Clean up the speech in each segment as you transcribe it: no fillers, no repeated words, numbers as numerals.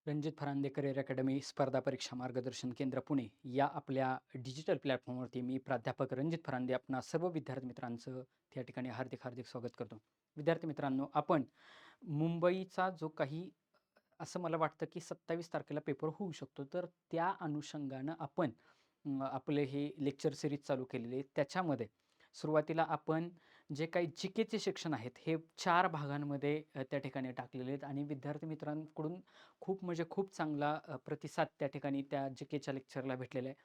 Ranjit Farande career academy स्पर्धा परीक्षा मार्गदर्शन केंद्र पुणे या आपल्या डिजिटल प्लॅटफॉर्मवरती मी प्राध्यापक रणजित फरांदे आपणा सर्व विद्यार्थी मित्रांचं त्या ठिकाणी हार्दिक हार्दिक स्वागत करतो. विद्यार्थी मित्रांनो, आपण मुंबईचा जो काही असं मला वाटतं की 27 तारखेला पेपर होऊ शकतो, तर त्या अनुषंगानं आपण आपले हे लेक्चर सीरीज चालू केलेली आहे. त्याच्यामध्ये सुरुवातीला आपण जे काही जी-केचे सेक्शन आहेत, हे 4 भागांमध्ये त्या ठिकाणी टाकलेले आहेत आणि विद्यार्थी मित्रांकडून खूप म्हणजे खूप चांगला प्रतिसाद त्या ठिकाणी त्या जी-केच्या लेक्चरला भेटलेला आहे.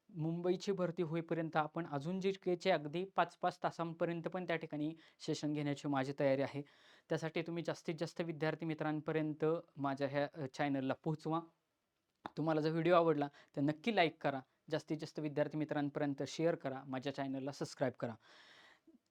मुंबईची भरती होईपर्यंत आपण अजून जी-केचे अगदी 5-5 तासांपर्यंत पण त्या ठिकाणी सेशन घेण्याची माझी तयारी आहे. त्यासाठी तुम्ही जास्तीत जास्त विद्यार्थी मित्रांपर्यंत माझ्या ह्या चॅनलला पोहोचवा. तुम्हाला जर व्हिडिओ आवडला तर नक्की लाईक करा. जास्तीत जास्त विद्यार्थी मित्रांपर्यंत शेअर करा. माझ्या चॅनलला सबस्क्राईब करा.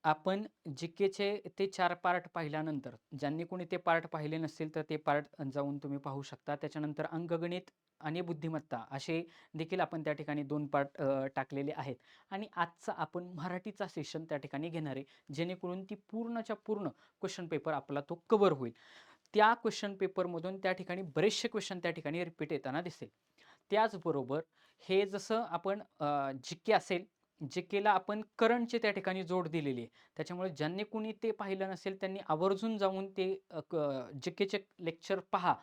आपण जी-केचे ते 4 पार्ट पाहिल्यानंतर ज्यांनी कोणी ते पार्ट पाहिले नसतील तर ते पार्ट जाऊन तुम्ही पाहू शकता. त्याच्यानंतर अंकगणित आणि बुद्धिमत्ता असे देखील आपण त्या ठिकाणी 2 पार्ट टाकलेले आहेत. आणि आजचा आपण मराठीचा सेशन त्या ठिकाणी घेणार आहे. जेणेकरून ती पूर्णच्या पूर्ण क्वेश्चन पेपर आपला तो कव्हर होईल. त्या क्वेश्चन पेपरमधून त्या ठिकाणी बरेचसे क्वेश्चन त्या ठिकाणी रिपीट येताना दिसतील. त्याचबरोबर हे जसं आपण जी-के असेल, जी-केला आपण करंटची त्या ठिकाणी जोड दिलेली आहे. त्याच्यामुळे ज्यांनी कुणी ते पाहिलं नसेल त्यांनी आवर्जून जाऊन ते जी-केचे लेक्चर पहा.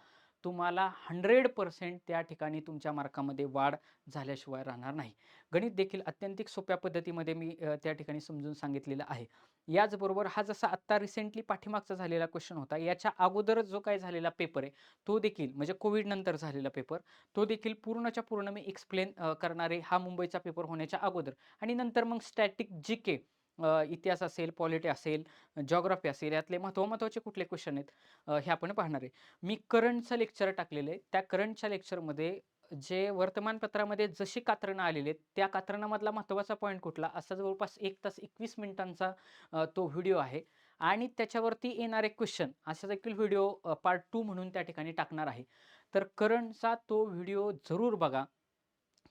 तुम्हाला 100% त्या ठिकाणी तुमच्या मार्कामध्ये वाढ झाल्याशिवाय राहणार नाही. गणित देखील अत्यंतिक सोप्या पद्धतीमध्ये मी त्या ठिकाणी समजून सांगितलेलं आहे. याचबरोबर हा जसा आत्ता रिसेंटली पाठीमागचा झालेला क्वेश्चन होता, याच्या अगोदरच जो काही झालेला पेपर आहे, तो देखील म्हणजे कोविड नंतर झालेला पेपर, तो देखील पूर्णच्या पूर्ण मी एक्सप्लेन करणार आहे. हा मुंबईचा पेपर होण्याच्या अगोदर आणि नंतर मग स्टॅटिक जी-के इतिहास असेल, पॉलिटी असेल, जिओग्राफी असेल, यातले महत्त्वाचे कुठले क्वेश्चन आहेत हे आपण पाहणार आहे. मी करंटचं लेक्चर टाकलेलं आहे. त्या करंटच्या लेक्चरमध्ये जे वर्तमानपत्रामध्ये जशी कात्रणं आलेली आहेत, त्या कात्रणामधला महत्त्वाचा पॉइंट कुठला, असा जवळपास 1 तास 21 मिनिटांचा तो व्हिडिओ आहे आणि त्याच्यावरती येणारे क्वेश्चन असा देखील व्हिडिओ पार्ट 2 म्हणून त्या ठिकाणी टाकणार आहे. तर करंटचा तो व्हिडिओ जरूर बघा.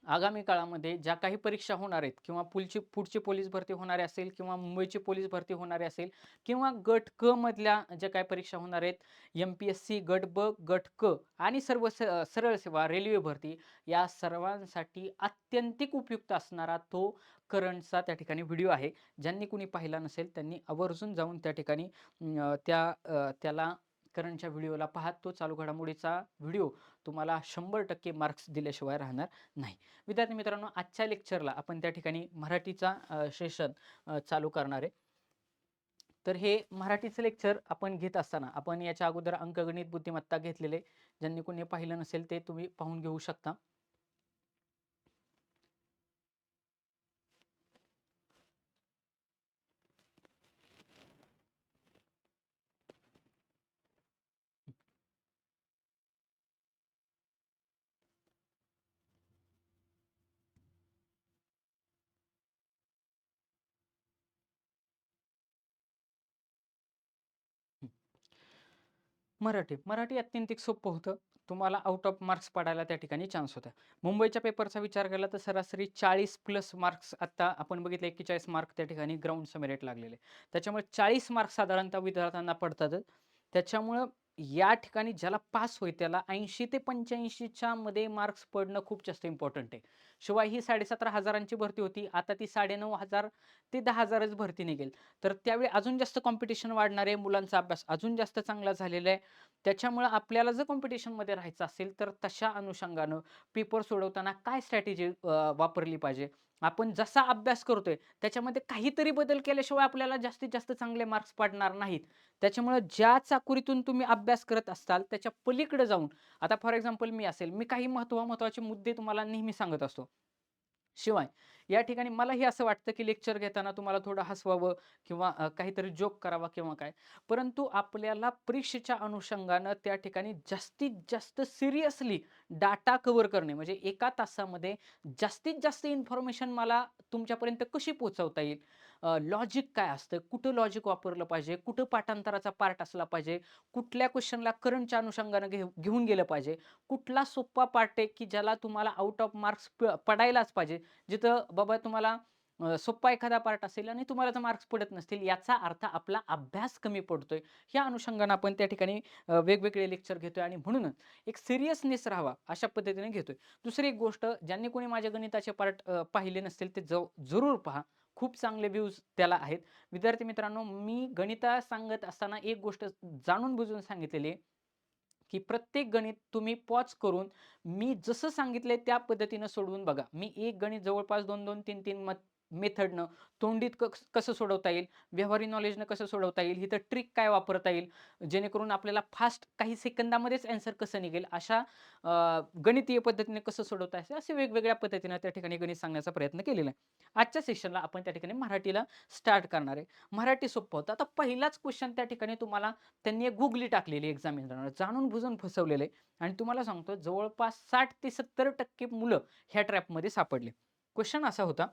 आगामी काळामध्ये ज्या काही परीक्षा होणार आहेत किंवा पुढची पोलीस भरती होणारी असेल किंवा मुंबईची पोलीस भरती होणारी असेल किंवा गट क मधल्या ज्या काही परीक्षा होणार आहेत, एम-पी-एस-सी गट ब, गट क आणि सर्व सरळ सेवा, रेल्वे भरती या सर्वांसाठी अत्यंतिक उपयुक्त असणारा तो करंटचा त्या ठिकाणी व्हिडिओ आहे. ज्यांनी कुणी पाहिला नसेल त्यांनी आवर्जून जाऊन त्या ठिकाणी त्याला करंटच्या व्हिडिओला पहा. तो चालू घडामोडीचा व्हिडिओ तुम्हाला 100% मार्क्स दिल्याशिवाय राहणार नाही. विद्यार्थी मित्रांनो, आजच्या लेक्चरला आपण त्या ठिकाणी मराठीचा सेशन चालू करणार आहे. तर हे मराठीचं लेक्चर आपण घेत असताना आपण याच्या अगोदर अंकगणित बुद्धिमत्ता घेतलेले. ज्यांनी कोणी पाहिलं नसेल ते तुम्ही पाहून घेऊ शकता. मराठी अत्यंतिक सोपं होतं. तुम्हाला आउट ऑफ मार्क्स पडायला त्या ठिकाणी चान्स होता. मुंबईच्या पेपरचा विचार केला तर सरासरी 40 प्लस मार्क्स आता आपण बघितलं 41 मार्क त्या ठिकाणी ग्राउंडचं मेरिट लागलेलं आहे. त्याच्यामुळे 40 मार्क्स साधारणतः विद्यार्थ्यांना पडतातच. त्याच्यामुळं या ठिकाणी ज्याला पास होईल त्याला 80 ते 85च्या मध्ये मार्क्स पडणं खूप जास्त इम्पॉर्टंट आहे. शिवाय ही 17,500ची भरती होती. आता ती 9,500 ते 10,000च भरती निघेल. तर त्यावेळी अजून जास्त कॉम्पिटिशन वाढणार आहे. मुलांचा अभ्यास अजून जास्त चांगला झालेला आहे. त्याच्यामुळं आपल्याला जर कॉम्पिटिशनमध्ये राहायचं असेल, तर तशा अनुषंगानं पेपर सोडवताना काय स्ट्रॅटेजी वापरली पाहिजे? आपण जसा अभ्यास करतोय, त्याच्यामध्ये काहीतरी बदल केल्याशिवाय आपल्याला जास्तीत जास्त चांगले मार्क्स पडणार नाहीत. त्याच्यामुळं ज्या चाकुरीतून तुम्ही अभ्यास करत असाल, त्याच्या पलीकडे जाऊन आता फॉर एक्झाम्पल मी असेल, मी काही महत्त्वाचे मुद्दे तुम्हाला नेहमी सांगत असतो. शिवाय या ठिकाणी मलाही असं वाटतं, की लेक्चर घेताना तुम्हाला थोडं हसवावं किंवा काहीतरी जोक करावा किंवा काय. परंतु आपल्याला परीक्षेच्या अनुषंगानं त्या ठिकाणी जास्तीत जास्त सिरियसली डाटा कव्हर करणे म्हणजे एका तासामध्ये जास्तीत जास्त इन्फॉर्मेशन मला तुमच्यापर्यंत कशी पोहोचवता येईल? लॉजिक काय असतं? कुठं लॉजिक वापरलं पाहिजे? कुठं पाठांतराचा पार्ट असला पाहिजे? कुठल्या क्वेश्चनला करंटच्या अनुषंगानं घेऊन गेलं पाहिजे? कुठला सोप्पा पार्ट आहे, की ज्याला तुम्हाला आउट ऑफ मार्क्स पडायलाच पाहिजे? जिथं बाबा तुम्हाला सोप्पा एखादा पार्ट असेल आणि तुम्हाला जर मार्क्स पडत नसतील, याचा अर्थ आपला अभ्यास कमी पडतोय. या अनुषंगाने आपण त्या ठिकाणी वेगवेगळे लेक्चर घेतोय आणि म्हणूनच एक सिरियसनेस राहावा अशा पद्धतीने घेतोय. दुसरी एक गोष्ट, ज्यांनी कोणी माझे गणिताचे पार्ट पाहिले नसतील ते जरूर पहा. खूप चांगले व्ह्यूज त्याला आहेत. विद्यार्थी मित्रांनो, मी गणिता सांगत असताना एक गोष्ट जाणून बुजून सांगितलेली आहे, की प्रत्येक गणित तुम्ही पॉज करून मी जसं सांगितलंय त्या पद्धतीनं सोडवून बघा. मी एक गणित जवळपास 2-2, 3-3 मेथडनं तोंडीत कसं सोडवता येईल, व्यवहारी नॉलेजनं कसं सोडवता येईल, इथं ट्रिक काय वापरता येईल, जेणेकरून आपल्याला फास्ट काही सेकंदामध्येच ॲन्सर कसं निघेल, अशा गणितीय पद्धतीने कसं सोडवता येईल, असे वेगवेगळ्या पद्धतीनं त्या ठिकाणी गणित सांगण्याचा प्रयत्न केलेला आहे. आजच्या सेशनला आपण त्या ठिकाणी मराठीला स्टार्ट करणार आहे. मराठी सोपं होतं. आता पहिलाच क्वेश्चन त्या ठिकाणी तुम्हाला त्यांनी एक गुगली टाकलेली एक्झामिनरनं, जाणून बुजून फसवलेलं आहे आणि तुम्हाला सांगतो जवळपास 60 ते 70% मुलं ह्या ट्रॅपमध्ये सापडले. क्वेश्चन असा होता,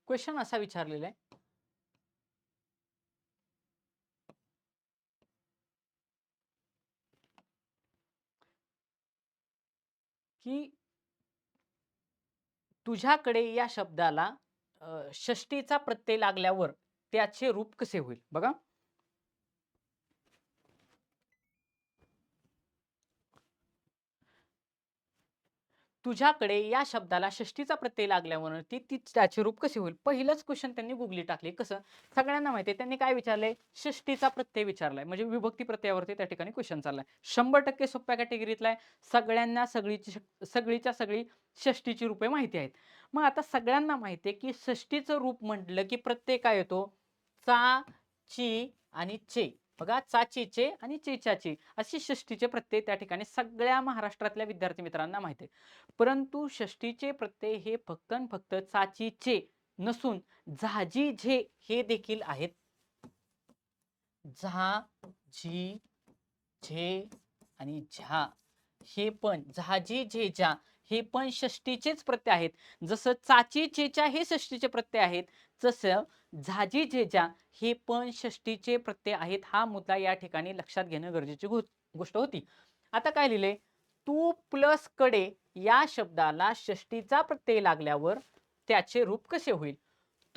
क्वेश्चन असा विचारलेला आहे, की तुझ्याकडे या शब्दाला षष्टीचा प्रत्यय लागल्यावर त्याचे रूप कसे होईल? बघा, तुझ्याकडे या शब्दाला षष्टीचा प्रत्यय लागल्यावरती त्याचे रूप कसे होईल? पहिलंच क्वेश्चन त्यांनी गुगली टाकले. कसं? सगळ्यांना माहिती आहे त्यांनी काय विचारलंय? षष्टीचा प्रत्यय विचारलाय. म्हणजे विभक्ती प्रत्ययावरती त्या ठिकाणी क्वेश्चन चाललाय. 100% सोप्या कॅटेगरीतला आहे. सगळ्यांना सगळीच्या सगळी षष्टीची रूपे माहिती आहेत. मग आता सगळ्यांना माहिती आहे की षष्टीचं रूप म्हटलं की प्रत्यय काय येतो? चा, ची आणि चे. बघा, चाचीचे आणि चेचाचे अशी षष्टीचे प्रत्यय त्या ठिकाणी सगळ्या महाराष्ट्रातल्या विद्यार्थी मित्रांना माहिती आहे. परंतु षष्टीचे प्रत्यय हे फक्त आणि फक्त चाचीचे नसून झाजी झे हे देखील आहेत. झा, झी, झे आणि झा हे पण, झाजी झे झा हे पण षष्टीचेच प्रत्यय आहेत. जसं चाची चेचा हे षष्टीचे प्रत्यय आहेत, तसं झाजी झेजा हे पण षष्टीचे प्रत्यय आहेत. हा मुद्दा या ठिकाणी लक्षात घेणं गरजेची गोष्ट होती. आता काय लिहिले? तू प्लस कडे या शब्दाला षष्टीचा प्रत्यय लागल्यावर त्याचे रूप कसे होईल?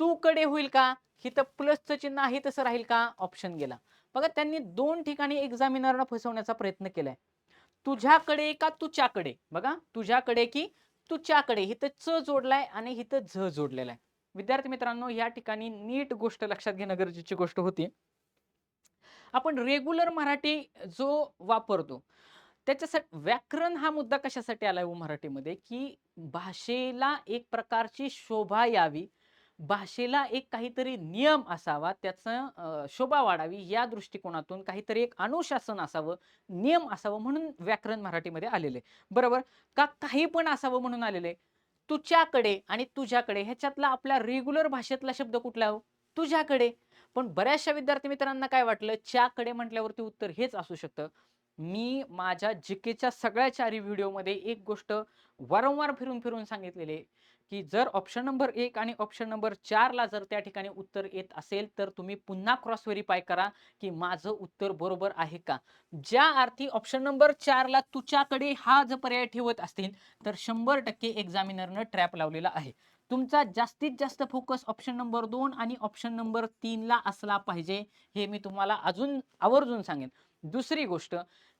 तू कडे होईल का? हिथं प्लसचं चिन्ह आहे तसं राहील का? ऑप्शन गेला. बघा, त्यांनी दोन ठिकाणी एक्झामिनरला फसवण्याचा प्रयत्न केलाय. तुझ्याकडे का तुझ्याकडे? बघा, तुझ्याकडे की तुझ्याकडे, हिथं च जोडलाय आणि हिथं झ जोडलेला आहे. विद्यार्थी मित्रांनो, या ठिकाणी नीट गोष्ट लक्षात घेणं गरजेची गोष्ट होती. आपण रेग्युलर मराठी जो वापरतो त्याच्यासाठी व्याकरण हा मुद्दा कशासाठी आलाय मराठीमध्ये, की भाषेला एक प्रकारची शोभा यावी, भाषेला एक काहीतरी नियम असावा, त्याचं शोभा वाढावी या दृष्टिकोनातून काहीतरी एक अनुशासन असावं, नियम असावं म्हणून व्याकरण मराठीमध्ये आलेले. बरोबर का? काही पण असावं म्हणून आलेले. तुझ्याकडे आणि तुझ्याकडे ह्याच्यातला आपल्या रेग्युलर भाषेतला शब्द कुठला हो? तुझ्याकडे. पण बऱ्याचशा विद्यार्थी मित्रांना काय वाटलं, च्याकडे म्हटल्यावरती उत्तर हेच असू शकतं. मी माझ्या जीकेच्या सगळ्या 4 व्हिडिओमध्ये एक गोष्ट वारंवार फिरून फिरून सांगितलेली आहे, की जर ऑप्शन नंबर 1 आणि ऑप्शन नंबर 4 ला जर त्या ठिकाणी उत्तर येत असेल, तर तुम्ही पुन्हा क्रॉस व्हेरिफाय करा, की माझं उत्तर बरोबर आहे का? ज्या अर्थी ऑप्शन नंबर 4 ला तुझ्याकडे हा जर पर्याय ठेवत असतील, तर 100% एक्झामिनरनं ट्रॅप लावलेला आहे. तुमचा जास्तीत जास्त फोकस ऑप्शन नंबर 2 आणि ऑप्शन नंबर 3 ला असला पाहिजे, हे मी तुम्हाला अजून आवर्जून सांगेन. दुसरी गोष्ट,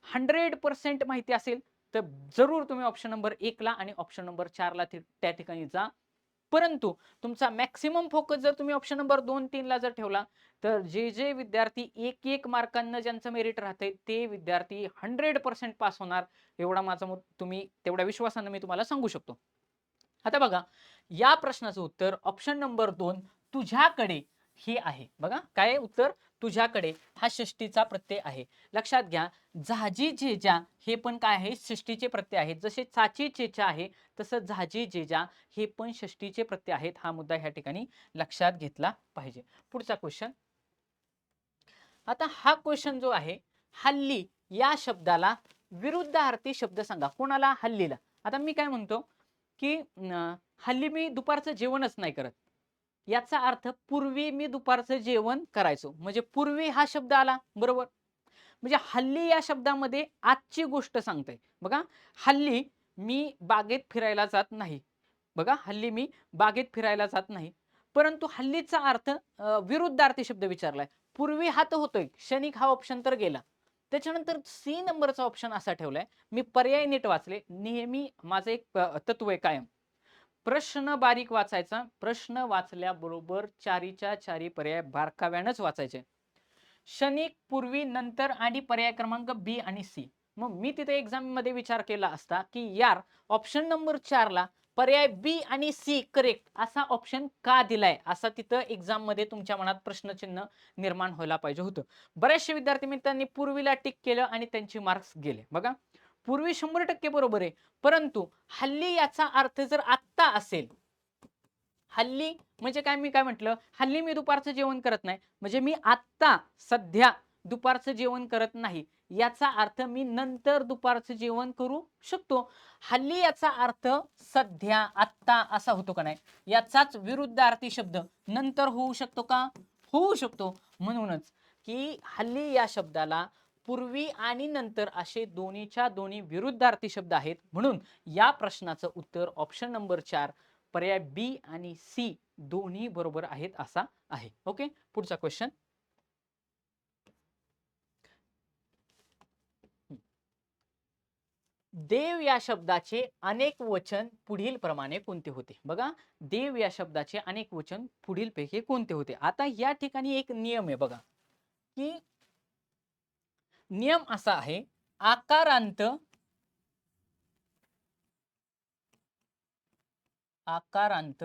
100% माहिती असेल तर जरूर तुम्ही ऑप्शन नंबर 1 ला आणि ऑप्शन नंबर 4 ला त्या ठिकाणी जा. परंतु तुमचा मॅक्सिमम फोकस जर तुम्ही ऑप्शन नंबर 2, 3 ला जर ठेवला, तर जे विद्यार्थी 1-1 मार्कांना ज्यांचं मेरिट राहतंय ते विद्यार्थी 100% पास होणार, एवढा माझा तुम्ही तेवढ्या विश्वासाने मी तुम्हाला सांगू शकतो. आता बघा, या प्रश्नाचं उत्तर ऑप्शन नंबर 2 तुझ्याकडे हे आहे. बघा काय आहे उत्तर? तुझ्याकडे हा षष्टीचा प्रत्यय आहे. लक्षात घ्या, झाजी जेजा हे पण काय आहे? षष्टीचे प्रत्यय आहेत. जसे चाची चेचा आहे तसं झाजी जेजा हे पण षष्टीचे प्रत्यय आहेत. हा मुद्दा ह्या ठिकाणी लक्षात घेतला पाहिजे. पुढचा क्वेश्चन. आता हा क्वेश्चन जो आहे, हल्ली या शब्दाला विरुद्धार्थी शब्द सांगा. कोणाला? हल्लीला. आता मी काय म्हणतो की हल्ली मी दुपारचं जेवणच नाही करत. याचा अर्थ पूर्वी मी दुपारचं जेवण करायचो. म्हणजे पूर्वी हा शब्द आला, बरोबर? म्हणजे हल्ली या शब्दामध्ये आजची गोष्ट सांगते. बघा, हल्ली मी बागेत फिरायला जात नाही. बघा, हल्ली मी बागेत फिरायला जात नाही. परंतु हल्लीचा अर्थ विरुद्धार्थी शब्द विचारलाय. पूर्वी हा तर होतोय, क्षणिक हा ऑप्शन तर गेला. त्याच्यानंतर सी नंबरचा ऑप्शन असा ठेवलाय, मी पर्याय नीट वाचले. नेहमी माझं एक तत्व आहे कायम. प्रश्न बारीक वाचायचा. प्रश्न वाचल्याबरोबर चारीच्या चारी पर्याय बारकाव्यानंच वाचायचे. क्षणिक, पूर्वी, नंतर आणि पर्याय क्रमांक बी आणि सी. मग मी तिथे एक्झाम मध्ये विचार केला असता की यार ऑप्शन नंबर 4 ला पर्याय बी आणि सी करेक्ट असा ऑप्शन का दिलाय, असा तिथं एक्झाम मध्ये तुमच्या मनात प्रश्नचिन्ह निर्माण व्हायला पाहिजे होतं. बरेचसे विद्यार्थी मित्रांनी पूर्वीला टिक केलं आणि त्यांचे मार्क्स गेले. बघा, पूर्वी 100% बरोबर आहे, परंतु हल्ली याचा अर्थ जर आत्ता असेल, हल्ली म्हणजे काय, मी काय म्हटलं, हल्ली मी दुपारचं जेवण करत नाही, म्हणजे मी आत्ता सध्या दुपारचं जेवण करत नाही, याचा अर्थ मी नंतर दुपारचं जेवण करू शकतो. हल्ली याचा अर्थ सध्या, आत्ता असा होतो का नाही? याचाच विरुद्धार्थी शब्द नंतर होऊ शकतो का? होऊ शकतो. म्हणूनच की हल्ली या शब्दाला पूर्वी आणि नंतर असे दोन्हीच्या दोन्ही विरुद्धार्थी शब्द आहेत. म्हणून या प्रश्नाचं उत्तर ऑप्शन नंबर 4 पर्याय बी आणि सी दोन्ही बरोबर आहेत असा आहे. ओके, पुढचा क्वेश्चन. देव या शब्दाचे अनेक वचन पुढील प्रमाणे कोणते होते? बघा, देव या शब्दाचे अनेक वचन पुढील पैकी कोणते होते? आता या ठिकाणी एक नियम आहे बघा, की नियम असा आहे, आकारांत आकारांत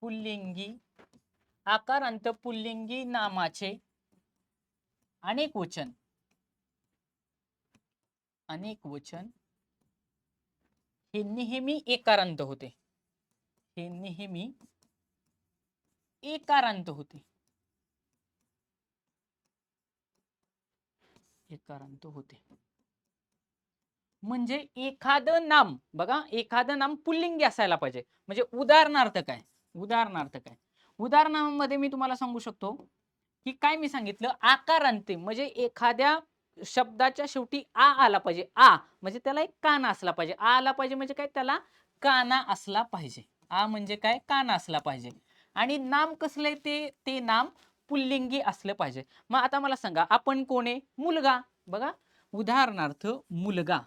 पुल्लिंगी, आकारांत पुल्लिंगी नामाचे अनेक वचन हे नेहमी एकारांत होते. हे नेहमी एकारांत होते. एकारांत होते. म्हणजे एखादं नाम, बघा, एखादं नाम पुल्लिंगी असायला पाहिजे. म्हणजे उदाहरणार्थ काय? उदाहरणामध्ये मी तुम्हाला सांगू शकतो की काय मी सांगितलं, आकारांती म्हणजे एखाद्या शब्दाच्या शेवटी आ आला पाहिजे. आ म्हणजे त्याला एक काना असला पाहिजे. आ आला पाहिजे म्हणजे काय? त्याला काना असला पाहिजे. आ म्हणजे काय? काना असला पाहिजे. आणि नाम कसलं आहे? ते नाम पुल्लिंगी असलं पाहिजे. मग आता मला सांगा, आपण कोण आहे? मुलगा. बघा, उदाहरणार्थ मुलगा.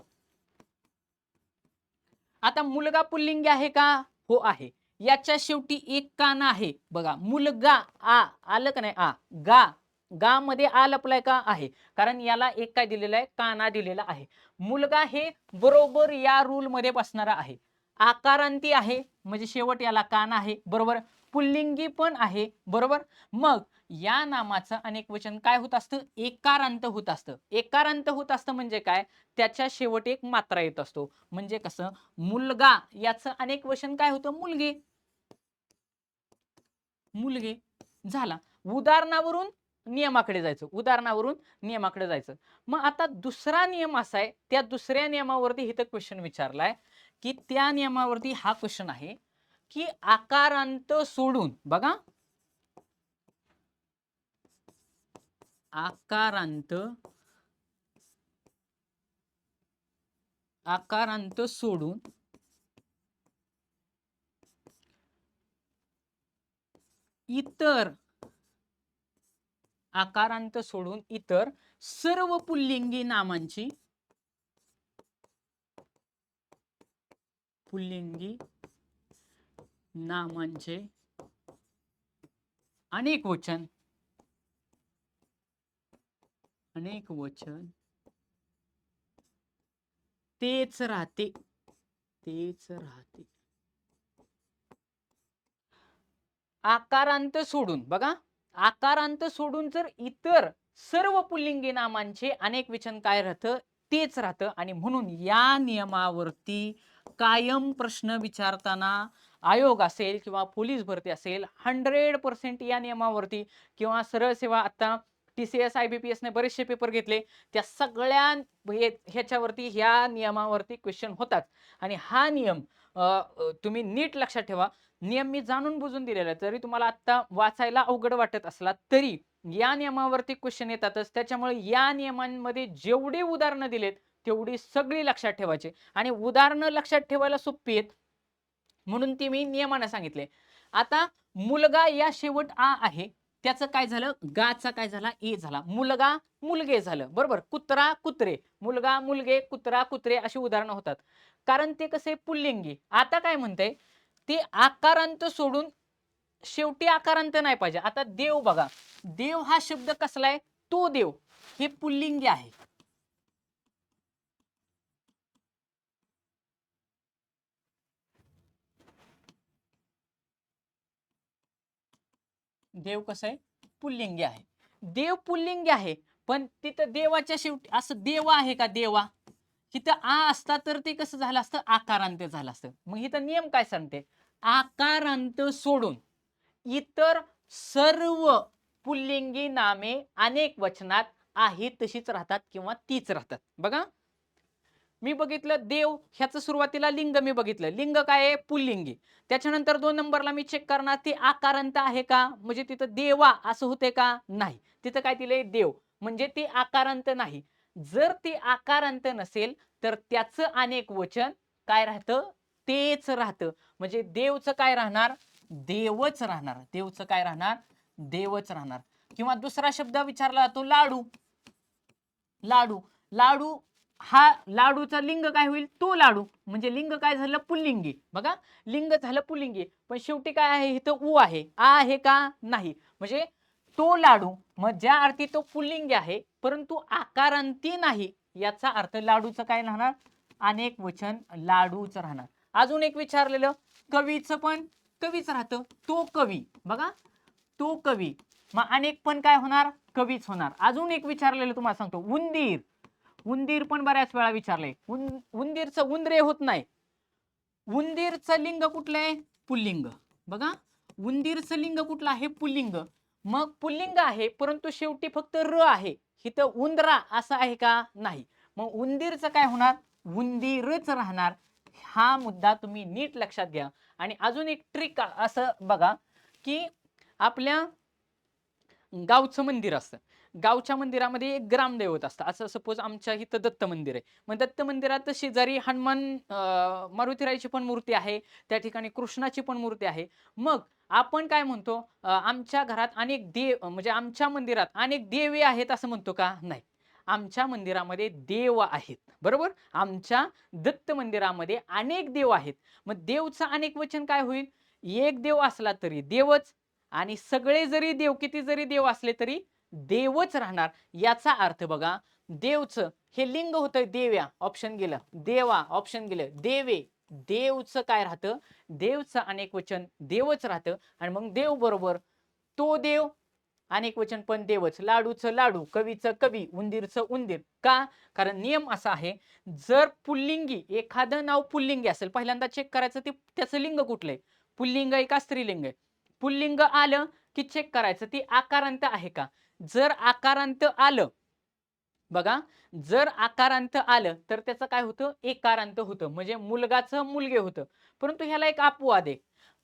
आता मुलगा पुल्लिंगी आहे का? हो आहे. याच्या शेवटी एक काना आहे बघा, मुलगा. आ आलं का नाही? आ गा, गा मध्ये आ लपलाय का? आहे. कारण याला एक काय दिलेला आहे? काना दिलेला आहे. मुलगा हे बरोबर या रूल मध्ये बसणारा आहे. आकारांती आहे म्हणजे शेवट याला काना आहे, बरोबर. पुल्लिंगी पण आहे, बरोबर. मग या नामाचं अनेक वचन काय होत असतं? एकारांत होत असतं. एकारांत होत असतं म्हणजे काय? त्याच्या शेवट एक मात्रा येत असतो. म्हणजे कसं? मुलगा याचं अनेक वचन काय होतं? मुलगी. मुलगी झाला. उदाहरणावरून नियमाकडे जायचं. मग आता दुसरा नियम असा आहे, त्या दुसऱ्या नियमावरती इथं क्वेश्चन विचारलाय, की त्या नियमावरती हा क्वेश्चन आहे की आकारांत सोडून, बघा, आकारांत सोडून इतर आकारांत सोडून इतर सर्व पुल्लिंगी नामांची पुल्लिंगी नामांचे अनेक वचन तेच राहते आकारांत सोडून बघा, आकारांत सोडून जर इतर सर्व पुल्लिंगी नामांचे अनेक वचन काय राहतं, तेच राहतं. आणि म्हणून या नियमावरती कायम प्रश्न विचारताना आयोग असेल किंवा पोलीस भरती असेल 100% या नियमावरती, किंवा सरळ सेवा आता TCS IBPS ने बरेचसे पेपर घेतले, त्या सगळ्या ह्याच्यावरती ह्या नियमावरती क्वेश्चन होतात. आणि हा नियम तुम्ही नीट लक्षात ठेवा. नियम मी जाणून बुजून दिलेला आहे, जरी तुम्हाला आता वाचायला अवघड वाटत असला तरी या नियमावरती क्वेश्चन येतातच. त्याच्यामुळे या नियमांमध्ये जेवढी उदाहरणं दिलेत तेवढी सगळी लक्षात ठेवायची. आणि उदाहरणं लक्षात ठेवायला सोपी आहेत म्हणून ती मी नियमानं सांगितले. आता मुलगा या शेवट आ आहे, त्याचं काय झालं, गाचा काय झाला, ए झाला. मुलगा मुलगे झालं, बरोबर. कुत्रा कुत्रे, मुलगा मुलगे, कुत्रा कुत्रे अशी उदाहरणं होतात, कारण ते कसे पुल्लिंगी. आता काय म्हणते, ते आकारांत सोडून शेवटी आकारांत नाही पाहिजे. आता देव बघा, देव हा शब्द कसला आहे, तो देव हे पुल्लिंगी आहे. देव कसं आहे, पुल्लिंगी आहे. देव पुल्लिंगी आहे, पण तिथं देवाच्या शेवटी असं देवा आहे का, देवा तिथं आ असता तर ते कसं झालं असतं, आकारांत झालं असतं. मग इथं नियम काय सांगते, आकारांत सोडून इतर सर्व पुल्लिंगी नामे अनेक वचनात आहेत तशीच राहतात किंवा तीच राहतात. बघा, मी बघितलं देव ह्याचं सुरुवातीला लिंग मी बघितलं, लिंग काय आहे, पुल्लिंगी. त्याच्यानंतर 2 नंबरला मी चेक करणार ते आकारांत आहे का, म्हणजे तिथं देवा असं होते का, नाही. तिथं काय दिलंय, देव, म्हणजे ते आकारांत नाही. जर ते आकारांत नसेल तर त्याचं अनेक वचन काय राहतं, तेच राहतं. म्हणजे देवचं काय राहणार, देवच राहणार. देवचं काय राहणार, देवच राहणार. किंवा दुसरा शब्द विचारला जातो, लाडू. लाडू, लाडू हा लाडूचा लिंग काय होईल, तो लाडू, म्हणजे लिंग काय झालं, पुल्लिंगी. बघा, लिंग झालं पुल्लिंगी, पण शेवटी काय आहे, इथं उ आहे, आ आहे का, नाही. म्हणजे तो लाडू, मग ज्या अर्थी तो पुल्लिंगी आहे परंतु आकारांती नाही, याचा अर्थ लाडूचं काय राहणार, अनेक वचन लाडूच राहणार. अजून एक विचारलेलं, कवीचं पण कवीच राहतं, तो कवी. बघा, तो कवी, मग अनेक पण काय होणार, कवीच होणार. अजून एक विचारलेलं तुम्हाला सांगतो, उंदीर. उंदीर पण बऱ्याच वेळा विचारलंय, उंदीरचं उंदरे होत नाही. उंदीरचं लिंग कुठलं आहे, पुल्लिंग. बघा, उंदीरचं लिंग कुठलं आहे, पुल्लिंग. मग पुल्लिंग आहे परंतु शेवटी फक्त र आहे, इथं उंदरा असं आहे का, नाही. मग उंदीरचं काय होणार, उंदीरच राहणार. हा मुद्दा तुम्ही नीट लक्षात घ्या. आणि अजून एक ट्रिक असं बघा, की आपल्या गावचं मंदिर असतं, गावच्या मंदिरामध्ये एक ग्रामदैवत असतं. असं सपोज आमच्या इथं दत्त मंदिर आहे, मग दत्त मंदिरात शेजारी हनुमान मारुतीरायाची पण मूर्ती आहे, त्या ठिकाणी कृष्णाची पण मूर्ती आहे. मग आपण काय म्हणतो, आमच्या घरात अनेक देव, म्हणजे आमच्या मंदिरात अनेक देवे आहेत असं म्हणतो का, नाही. आमच्या मंदिरामध्ये देव आहेत, बरोबर. आमच्या दत्त मंदिरामध्ये अनेक देव आहेत. मग देवचं अनेक वचन काय होईल, एक देव असला तरी देवच, आणि सगळे जरी देव, किती जरी देव असले तरी देवच राहणार. याचा अर्थ बघा, देवचं हे लिंग होतं, देव्या ऑप्शन गेलं, देवा ऑप्शन गेलं, देवे, देवचं काय राहतं, देवचं अनेक वचन देवच राहतं. आणि मग देव बरोबर तो देव, अनेक वचन पण देवच. लाडूचं लाडू, कवीचं कवी, उंदीरचं उंदीर. का, कारण नियम असा आहे, जर पुल्लिंगी एखादं नाव पुल्लिंगी असेल, पहिल्यांदा चेक करायचं ते त्याचं लिंग कुठलंय, पुल्लिंग आहे का स्त्रीलिंग आहे. पुल्लिंग आलं की चेक करायचं ती आकारांत आहे का. जर आकारांत आलं, बघा, जर आकारांत आलं तर त्याचं काय होतं, एकारांत होतं, म्हणजे मुलगाचं मुलगे होतं. परंतु ह्याला एक अपवाद आहे,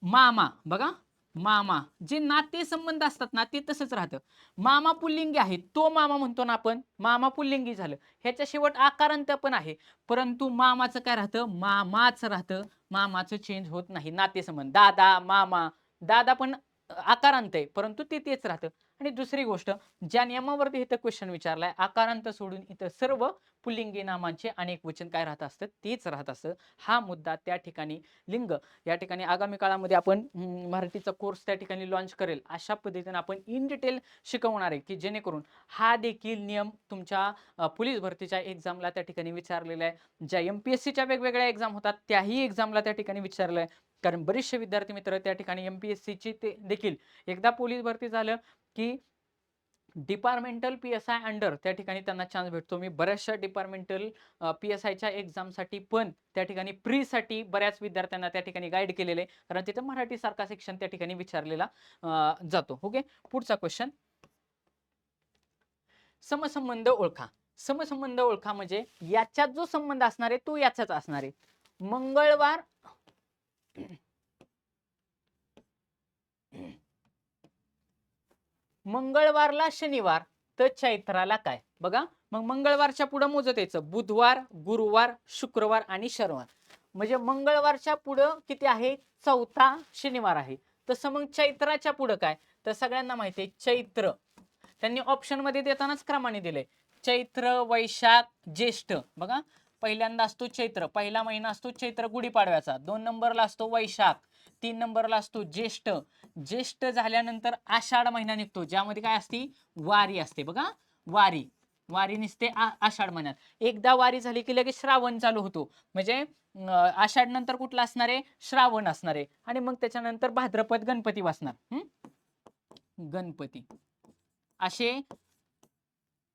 मामा. बघा, मामा, जे नाते संबंध असतात ना ते तसंच राहतं. मामा पुल्लिंगी आहे, तो मामा म्हणतो ना आपण, मामा पुल्लिंगी झालं. ह्याच्या शेवट आकारांत पण आहे, परंतु मामाचं काय राहतं, मामाच राहतं. मामाचं चेंज होत नाही, नाते संबंध. दादा, मामा, दादा पण आकारांत आहे, परंतु ते तेच राहतं. आणि दुसरी गोष्ट, ज्या नियमावरती इथं क्वेश्चन विचारलाय, आकारांत सोडून इथं सर्व पुल्लिंगी नामांचे अनेक वचन काय राहत असतं, तेच राहत असतं. हा मुद्दा त्या ठिकाणी लिंग या ठिकाणी आगामी काळामध्ये आपण मराठीचा कोर्स त्या ठिकाणी लॉन्च करेल, अशा पद्धतीने आपण इन डिटेल शिकवणार आहे, की जेणेकरून हा देखील नियम तुमच्या पोलीस भरतीच्या एक्झामला त्या ठिकाणी विचारलेला आहे. ज्या MPSCच्या वेगवेगळ्या एक्झाम होतात त्याही एक्झामला त्या ठिकाणी विचारलं आहे. कारण बरेचसे विद्यार्थी मित्र त्या ठिकाणी MPSCची ते देखील एकदा पोलीस भरती झालं की डिपार्टमेंटल PSI अंडर त्या ठिकाणी त्यांना चान्स भेटतो. मी बऱ्याचशा डिपार्टमेंटल PSIच्या एक्झामसाठी पण त्या ठिकाणी प्रीसाठी बऱ्याच विद्यार्थ्यांना त्या ठिकाणी गाईड केलेले आहे. कारण तिथं मराठी सारखा सेक्शन त्या ठिकाणी विचारलेला जातो. ओके, पुढचा क्वेश्चन, समसंबंध ओळखा. समसंबंध ओळखा म्हणजे याच्यात जो संबंध असणार आहे तो याचाच असणार आहे. मंगळवार मंगळवारला शनिवार तर चैत्राला काय? बघा, मग मंगळवारच्या पुढे मोजत यायचं, बुधवार, गुरुवार, शुक्रवार आणि शनिवार. म्हणजे मंगळवारच्या पुढे किती आहे? चौथा शनिवार आहे. तसं मग चैत्राच्या पुढे काय? तर सगळ्यांना माहिती आहे चैत्र. त्यांनी ऑप्शन मध्ये देतानाच क्रमाने दिले, चैत्र, वैशाख, ज्येष्ठ. बघा, पहिल्यांदा असतो चैत्र, पहिला महिना असतो चैत्र गुढीपाडव्याचा. 2 नंबरला असतो वैशाख, 3 नंबरला असतो ज्येष्ठ. ज्येष्ठ झाल्यानंतर आषाढ महिना निघतो, ज्यामध्ये काय असते? वारी असते. बघा, वारी वारी निसते आषाढ महिन्यात. एकदा वारी झाली की लगेच श्रावण चालू होतो. म्हणजे आषाढ नंतर कुठला असणार आहे? श्रावण असणार आहे. आणि मग त्याच्यानंतर भाद्रपद गणपती वाचणार. गणपती असे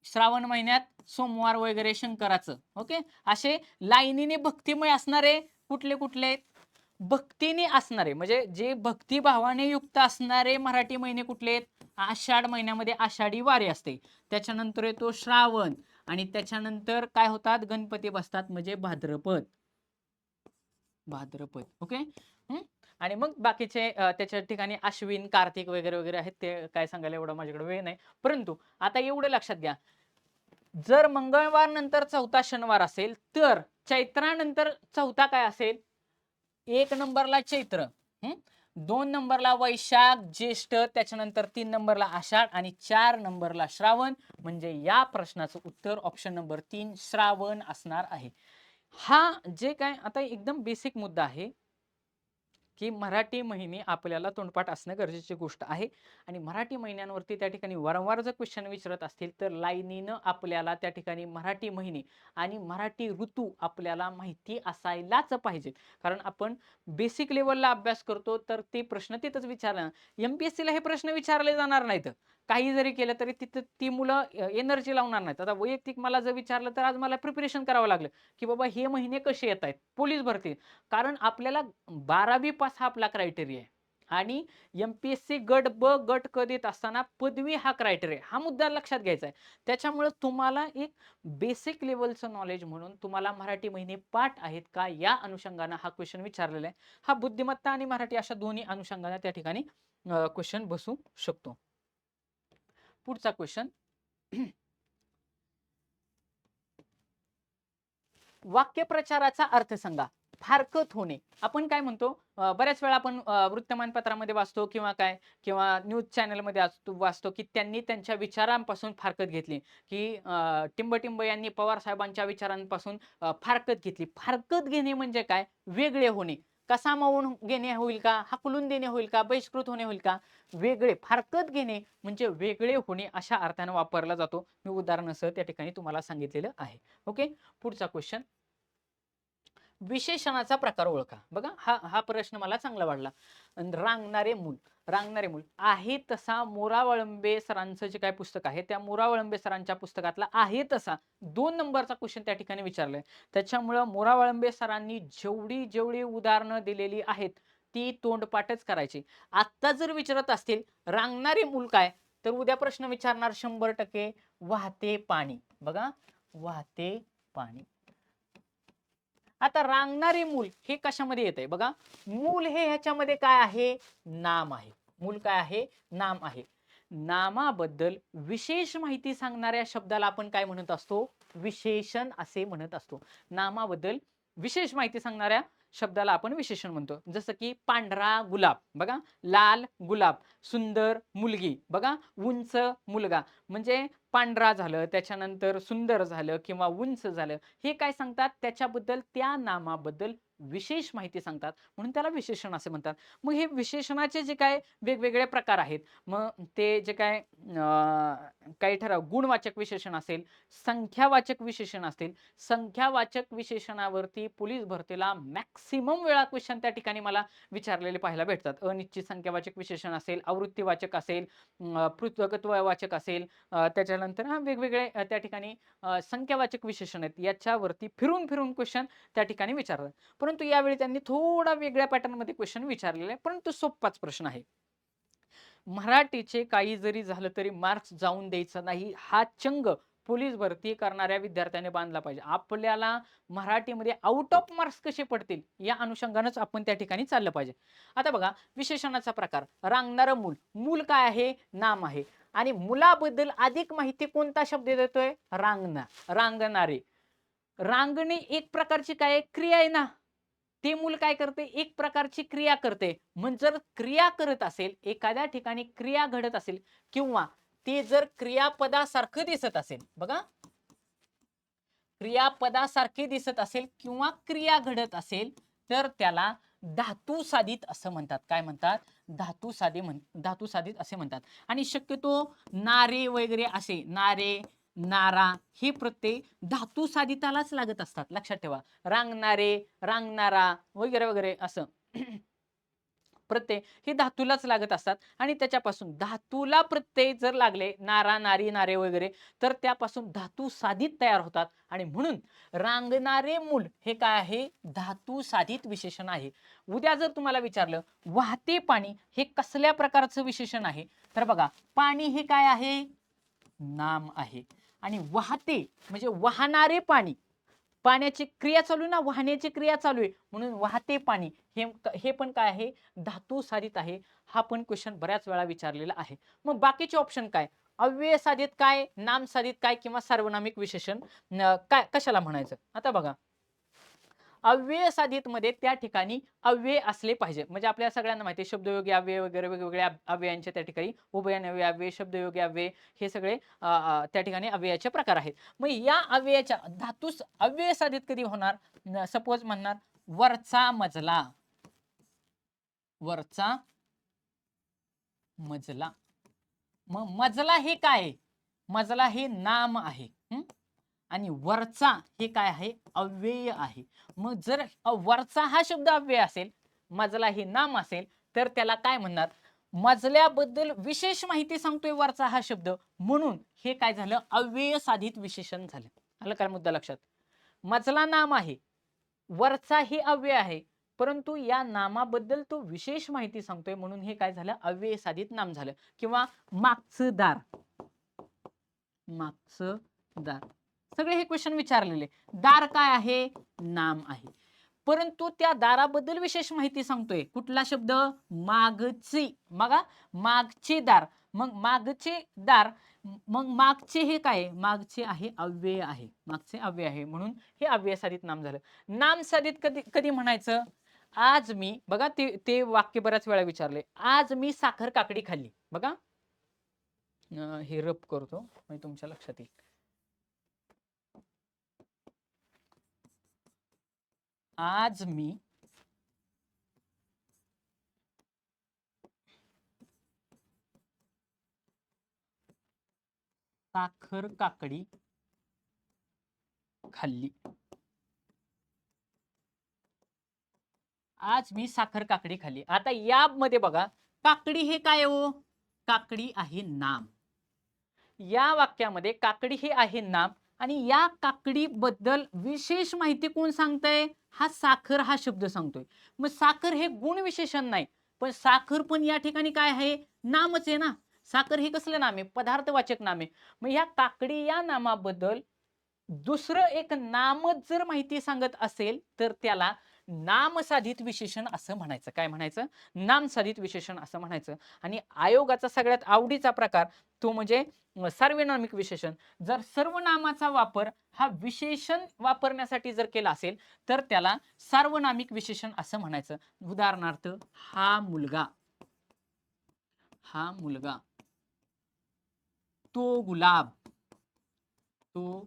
श्रावण महिन्यात सोमवार वगैरे शंकराचं. ओके, असे लाईनीने भक्तिमय असणारे कुठले कुठले? भक्तीने असणारे, म्हणजे जे भक्तिभावाने युक्त असणारे मराठी महिने कुठले आहेत? आषाढ महिन्यामध्ये आषाढी वारी असते, त्याच्यानंतर येतो श्रावण, आणि त्याच्यानंतर काय होतात? गणपती बसतात, म्हणजे भाद्रपद. भाद्रपद. ओके. आणि मग बाकीचे त्याच्या ठिकाणी अश्विन, कार्तिक वगैरे वगैरे आहेत, ते काय सांगायला एवढा माझ्याकडे वेळ नाही. परंतु आता एवढं लक्षात घ्या, जर मंगळवार नंतर चौथा शनिवार असेल तर चैत्रानंतर चौथा काय असेल? 1 नंबरला चैत्र, 2 नंबरला वैशाख, ज्येष्ठ, त्याच्यानंतर 3 नंबरला आषाढ आणि 4 नंबरला श्रावण. म्हणजे या प्रश्नाचं उत्तर ऑप्शन नंबर 3 श्रावण असणार आहे. हा जे काय आता एकदम बेसिक मुद्दा आहे की मराठी महिने आपल्याला तोंडपाठ असणं गरजेची गोष्ट आहे. आणि मराठी महिन्यांवरती त्या ठिकाणी वारंवार जर क्वेश्चन विचारत असतील तर लाईनीनं आपल्याला त्या ठिकाणी मराठी महिने आणि मराठी ऋतू आपल्याला माहिती असायलाच पाहिजे. कारण आपण बेसिक लेवलला अभ्यास करतो तर ते प्रश्न तिथंच विचारला. MPSCला हे प्रश्न विचारले जाणार नाहीत. काही जरी केलं तरी तिथं ती मुलं एनर्जी लावणार नाहीत. आता वैयक्तिक मला जर विचारलं तर आज मला प्रिपरेशन करावं लागलं की बाबा हे महिने कसे येत आहेत पोलीस भरती. कारण आपल्याला 12वी पास हा आपला क्रायटेरिया आहे. आणि MPSC गट ब गट क देत असताना पदवी हा क्रायटेरिया, हा मुद्दा लक्षात घ्यायचा आहे. त्याच्यामुळे तुम्हाला एक बेसिक लेवलचं नॉलेज म्हणून तुम्हाला मराठी महिने पाठ आहेत का या अनुषंगाने हा क्वेश्चन विचारलेला आहे. हा बुद्धिमत्ता आणि मराठी अशा दोन्ही अनुषंगाने त्या ठिकाणी क्वेश्चन बसू शकतो. पुढचा क्वेश्चन, वाक्यप्रचाराचा अर्थ सांगा. फारकत होणे आपण काय म्हणतो? बऱ्याच वेळा आपण वृत्तमानपत्रामध्ये वाचतो किंवा काय किंवा न्यूज चॅनलमध्ये वाचतो की त्यांनी त्यांच्या विचारांपासून फारकत घेतली, की टिंबटिंब यांनी पवार साहेबांच्या विचारांपासून फारकत घेतली. फारकत घेणे म्हणजे काय? वेगळे होणे. कसामावून घेणे होईल का? हकलून देणे होईल का? बहिष्कृत होणे होईल का? वेगळे. फारकत घेणे म्हणजे वेगळे होणे अशा अर्थाने वापरला जातो. मी उदाहरणासह त्या ठिकाणी तुम्हाला सांगितलेलं आहे. ओके, पुढचा क्वेश्चन, विशेषणाचा प्रकार ओळखा. बघा, हा प्रश्न मला चांगला वाटला. रांगणारे मूल. रांगणारे मूल आहे तसा मोरा वळंबे सरांचं जे काय पुस्तक आहे त्या मोरा वळंबे सरांच्या पुस्तकातला आहे तसा 2 नंबरचा क्वेश्चन त्या ठिकाणी विचारलाय. त्याच्यामुळं मोरा वळंबे सरांनी जेवढी जेवढी उदाहरणं दिलेली आहेत ती तोंडपाठच करायची. आता जर विचारत असतील रांगणारे मूल काय, तर उद्या प्रश्न विचारणार 100% वाहते पाणी. बघा, वाहते पाणी. आता रांगणारे मूल हे कशामध्ये येत आहे? बघा, मूल हे ह्याच्यामध्ये काय आहे? नाम आहे. मूल काय आहे? नाम आहे. नामाबद्दल विशेष माहिती सांगणाऱ्या शब्दाला आपण काय म्हणत असतो? विशेषण असे म्हणत असतो. नामाबद्दल विशेष माहिती सांगणाऱ्या शब्दाला आपण विशेषण म्हणतो. जसं की पांढरा गुलाब बघा, लाल गुलाब, सुंदर मुलगी बघा, उंच मुलगा. म्हणजे पांढरा झालं, त्याच्यानंतर सुंदर झालं किंवा उंच झालं, हे काय सांगतात? त्याच्याबद्दल, त्या नामाबद्दल विशेष माहिती सांगतात, म्हणून त्याला विशेषण असे म्हणतात. मग हे विशेषणाचे जे काय वेगवेगळे प्रकार आहेत, मग ते जे काय काही ठराव गुणवाचक विशेषण असेल, संख्यावाचक विशेषण असेल. संख्यावाचक विशेषणावरती पोलीस भरतीला मॅक्सिमम वेळा क्वेश्चन त्या ठिकाणी मला विचारलेले पाहायला भेटतात. अनिश्चित संख्यावाचक विशेषण असेल, आवृत्तीवाचक असेल, पृथक्त्ववाचक असेल, त्याच्यानंतर वेगवेगळे त्या ठिकाणी संख्यावाचक विशेषण आहेत. याच्यावरती फिरून फिरून क्वेश्चन त्या ठिकाणी विचारतात. परंतु यावेळी त्यांनी थोडा वेगळ्या पॅटर्नमध्ये क्वेश्चन विचारलेला आहे, परंतु सोपाच प्रश्न आहे. मराठीचे काही जरी झालं तरी मार्क्स जाऊन द्यायचा नाही, हा चंग पोलीस भरती करणाऱ्या विद्यार्थ्याने बांधला पाहिजे. आपल्याला मराठीमध्ये आउट ऑफ मार्क्स कसे पडतील या अनुषंगानेच आपण त्या ठिकाणी चाललं पाहिजे. आता बघा, विशेषणाचा प्रकार. रांगणारं मूल. मूल काय आहे? नाम आहे. आणि मुलाबद्दल अधिक माहिती कोणता शब्द देतोय? रांगणार, रांगणारे. रांगणे एक प्रकारची काय क्रिया आहे ना. ते मूल काय करते? एक प्रकारची क्रिया करते. म्हणजे जर क्रिया करत असेल, एखाद्या ठिकाणी क्रिया घडत असेल, किंवा ते जर क्रियापदासारखं दिसत असेल, बघा, क्रियापदासारखे दिसत असेल किंवा क्रिया घडत असेल, तर त्याला धातू साधित असं म्हणतात. काय म्हणतात? धातू साधित असे म्हणतात. आणि शक्यतो नारे वगैरे असे, नारे, नारा, हे प्रत्यय धातू साधितालाच लागत असतात. लक्षात ठेवा. रांगणारे, रांगणारा वगैरे वगैरे असं प्रत्यय हे धातूलाच लागत असतात. आणि त्याच्यापासून धातूला प्रत्यय जर लागले, नारा, नारी, नारे वगैरे, तर त्यापासून धातू साधित तयार होतात. आणि म्हणून रांगणारे मूल हे काय आहे? धातू साधित विशेषण आहे. उद्या जर तुम्हाला विचारलं वाहते पाणी हे कसल्या प्रकारचं विशेषण आहे, तर बघा, पाणी हे काय आहे? नाम आहे. आणि वाहते म्हणजे वाहणारे पाणी, पाण्याची क्रिया चालू आहे ना, वाहण्याची क्रिया चालू आहे, म्हणून वाहते पाणी हे पण काय आहे? धातू साधित आहे. हा पण क्वेश्चन बऱ्याच वेळा विचारलेला आहे. मग बाकीचे ऑप्शन काय? अव्यय साधित काय, नाम साधित काय, किंवा सार्वनामिक विशेषण काय कशाला म्हणायचं? आता बघा, अव्यय साधित मध्ये त्या ठिकाणी अव्यय असले पाहिजे. म्हणजे आपल्या सगळ्यांना माहिती आहे, शब्दयोगी अव्यय वगैरे वेगवेगळ्या अव्ययांचे त्या ठिकाणी उभयनव्य अव्यय, शब्दयोगी अव्यय, हे सगळे त्या ठिकाणी अव्ययाचे प्रकार आहेत. मग या अव्ययाच्या धातूस अव्यय साधित कधी होणार? सपोज म्हणणार वरचा मजला, वरचा मजला. मग मजला हे काय? मजला हे नाम आहे. आणि वरचा हे काय आहे? अव्यय आहे. मग जर वरचा हा शब्द अव्यय असेल, मजला हे नाम असेल, तर त्याला काय म्हणणार? मजल्याबद्दल विशेष माहिती सांगतोय वरचा हा शब्द, म्हणून हे काय झालं? अव्यय साधित विशेषण झालं. आलं काय मुद्दा लक्षात? मजला नाम आहे, वरचा हे अव्यय आहे, परंतु या नामाबद्दल तो विशेष माहिती सांगतोय, म्हणून हे काय झालं? अव्यय साधित नाम झालं. किंवा मागचं दार, मागचं दार, सगळे हे क्वेश्चन विचारलेले. दार काय आहे? नाम आहे, परंतु त्या दाराबद्दल विशेष माहिती सांगतोय. कुठला शब्द? मागचे. बघा, मागचे दार. मग मागचे दार, मग मागचे हे काय? मागचे आहे अव्यय आहे, मागचे अव्यय आहे, म्हणून हे अव्यय साधित नाम झालं. नाम साधित कधी कधी म्हणायचं? आज मी, बघा, ते वाक्य बऱ्याच वेळा विचारले. आज मी साखर काकडी खाल्ली. बघा, हे रप करतो म्हणजे तुमच्या लक्षात येईल. आज मी साखर काकडी खाल्ली. आज मी साखर काकडी खाल्ली. आता यामध्ये बघा, काकडी हे काय हो? काकडी आहे नाम. या वाक्यामध्ये काकडी हे आहे नाम, आणि या काकडी बद्दल विशेष माहिती कोण सांगतंय? हा साखर हा शब्द सांगतोय. मग साखर हे गुण विशेषण नाही, पण साखर पण या ठिकाणी काय आहे? नामच आहे ना. साखर हे कसलं नाम आहे? पदार्थवाचक नाम आहे. मग या काकडी या नामाबद्दल दुसरं एक नामच जर माहिती सांगत असेल, तर त्याला नामसाधित विशेषण असं म्हणायचं. काय म्हणायचं? नामसाधित विशेषण असं म्हणायचं. आणि आयोगाचा सगळ्यात आवडीचा प्रकार तो म्हणजे सार्वनामिक विशेषण. जर सर्वनामाचा वापर हा विशेषण वापरण्यासाठी जर केला असेल तर त्याला सार्वनामिक विशेषण असं म्हणायचं. उदाहरणार्थ हा मुलगा, हा मुलगा, तो गुलाब, तो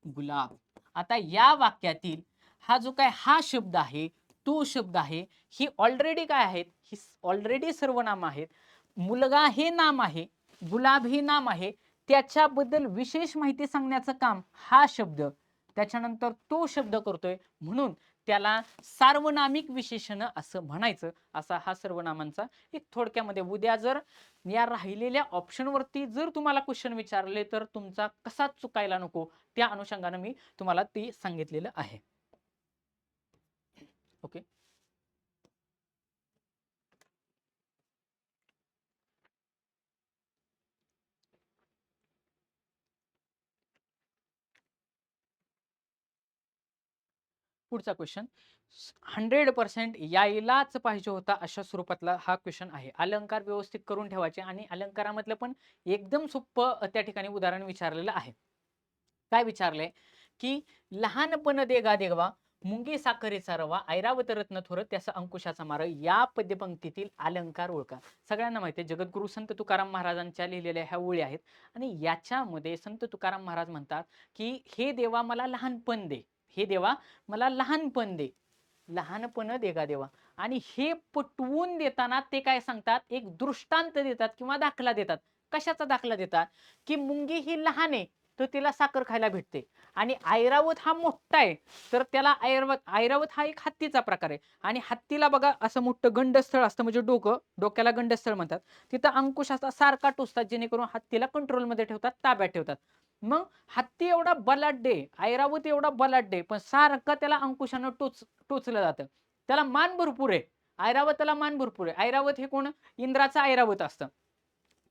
गुलाब. आता या वाक्यातील हा जो काय हा शब्द आहे, तो शब्द आहे, ही ऑलरेडी काय आहेत? ही ऑलरेडी सर्वनाम आहेत. मुलगा हे नाम आहे, गुलाब हे नाम आहे. त्याच्याबद्दल विशेष माहिती सांगण्याचं काम हा शब्द, त्याच्यानंतर तो शब्द करतोय, म्हणून त्याला सार्वनामिक विशेषण असं म्हणायचं. असा हा सर्वनामांचा एक थोडक्यामध्ये. उद्या जर या राहिलेल्या ऑप्शनवरती जर तुम्हाला क्वेश्चन विचारले तर तुमचा कसा चुकायला नको, त्या अनुषंगाने मी तुम्हाला ते सांगितलेलं आहे. ओके. पुढचा क्वेश्चन 100% यायलाच पाहिजे होता अशा स्वरूपातला हा क्वेश्चन आहे. अलंकार व्यवस्थित करून ठेवायचे आणि अलंकारामधलं पण एकदम सोपं त्या ठिकाणी उदाहरण विचारलेलं आहे. काय विचारलंय की लहानपण देगा देगवा, मुंगी साखरेचा रवा, ऐरावत रत्न थोर त्याचा अंकुशाचा मार, या पद्यपंक्तीतील अलंकार ओळखा. सगळ्यांना माहिती आहे जगद्गुरु संत तुकाराम महाराजांच्या लिहिलेल्या ह्या ओळी आहेत. आणि याच्यामध्ये संत तुकाराम महाराज म्हणतात की हे देवा मला लहानपण दे, हे देवा मला लहानपण दे, लहानपण देगा देवा. आणि हे पटवून देताना ते काय सांगतात, एक दृष्टांत देतात किंवा दाखला देतात. कशाचा दाखला देतात की मुंगी ही लहान आहे तर तिला साखर खायला भेटते, आणि ऐरावत हा मोठा आहे तर त्याला ऐरावत हा एक हत्तीचा प्रकार आहे. आणि हत्तीला बघा असं मोठं गंडस्थळ असतं, म्हणजे डोक्याला गंडस्थळ म्हणतात. तिथं अंकुश असा सारखा टोचतात जेणेकरून हत्तीला कंट्रोलमध्ये ठेवतात, ताब्यात ठेवतात. मग हत्ती एवढा बलाढ्य, ऐरावत एवढा बलाढ्य, पण सारखं त्याला अंकुशानं टोचलं जातं. त्याला मान भरपूर आहे, ऐरावताला मान भरपूर आहे. ऐरावत हे कोण? इंद्राचं ऐरावत असतं.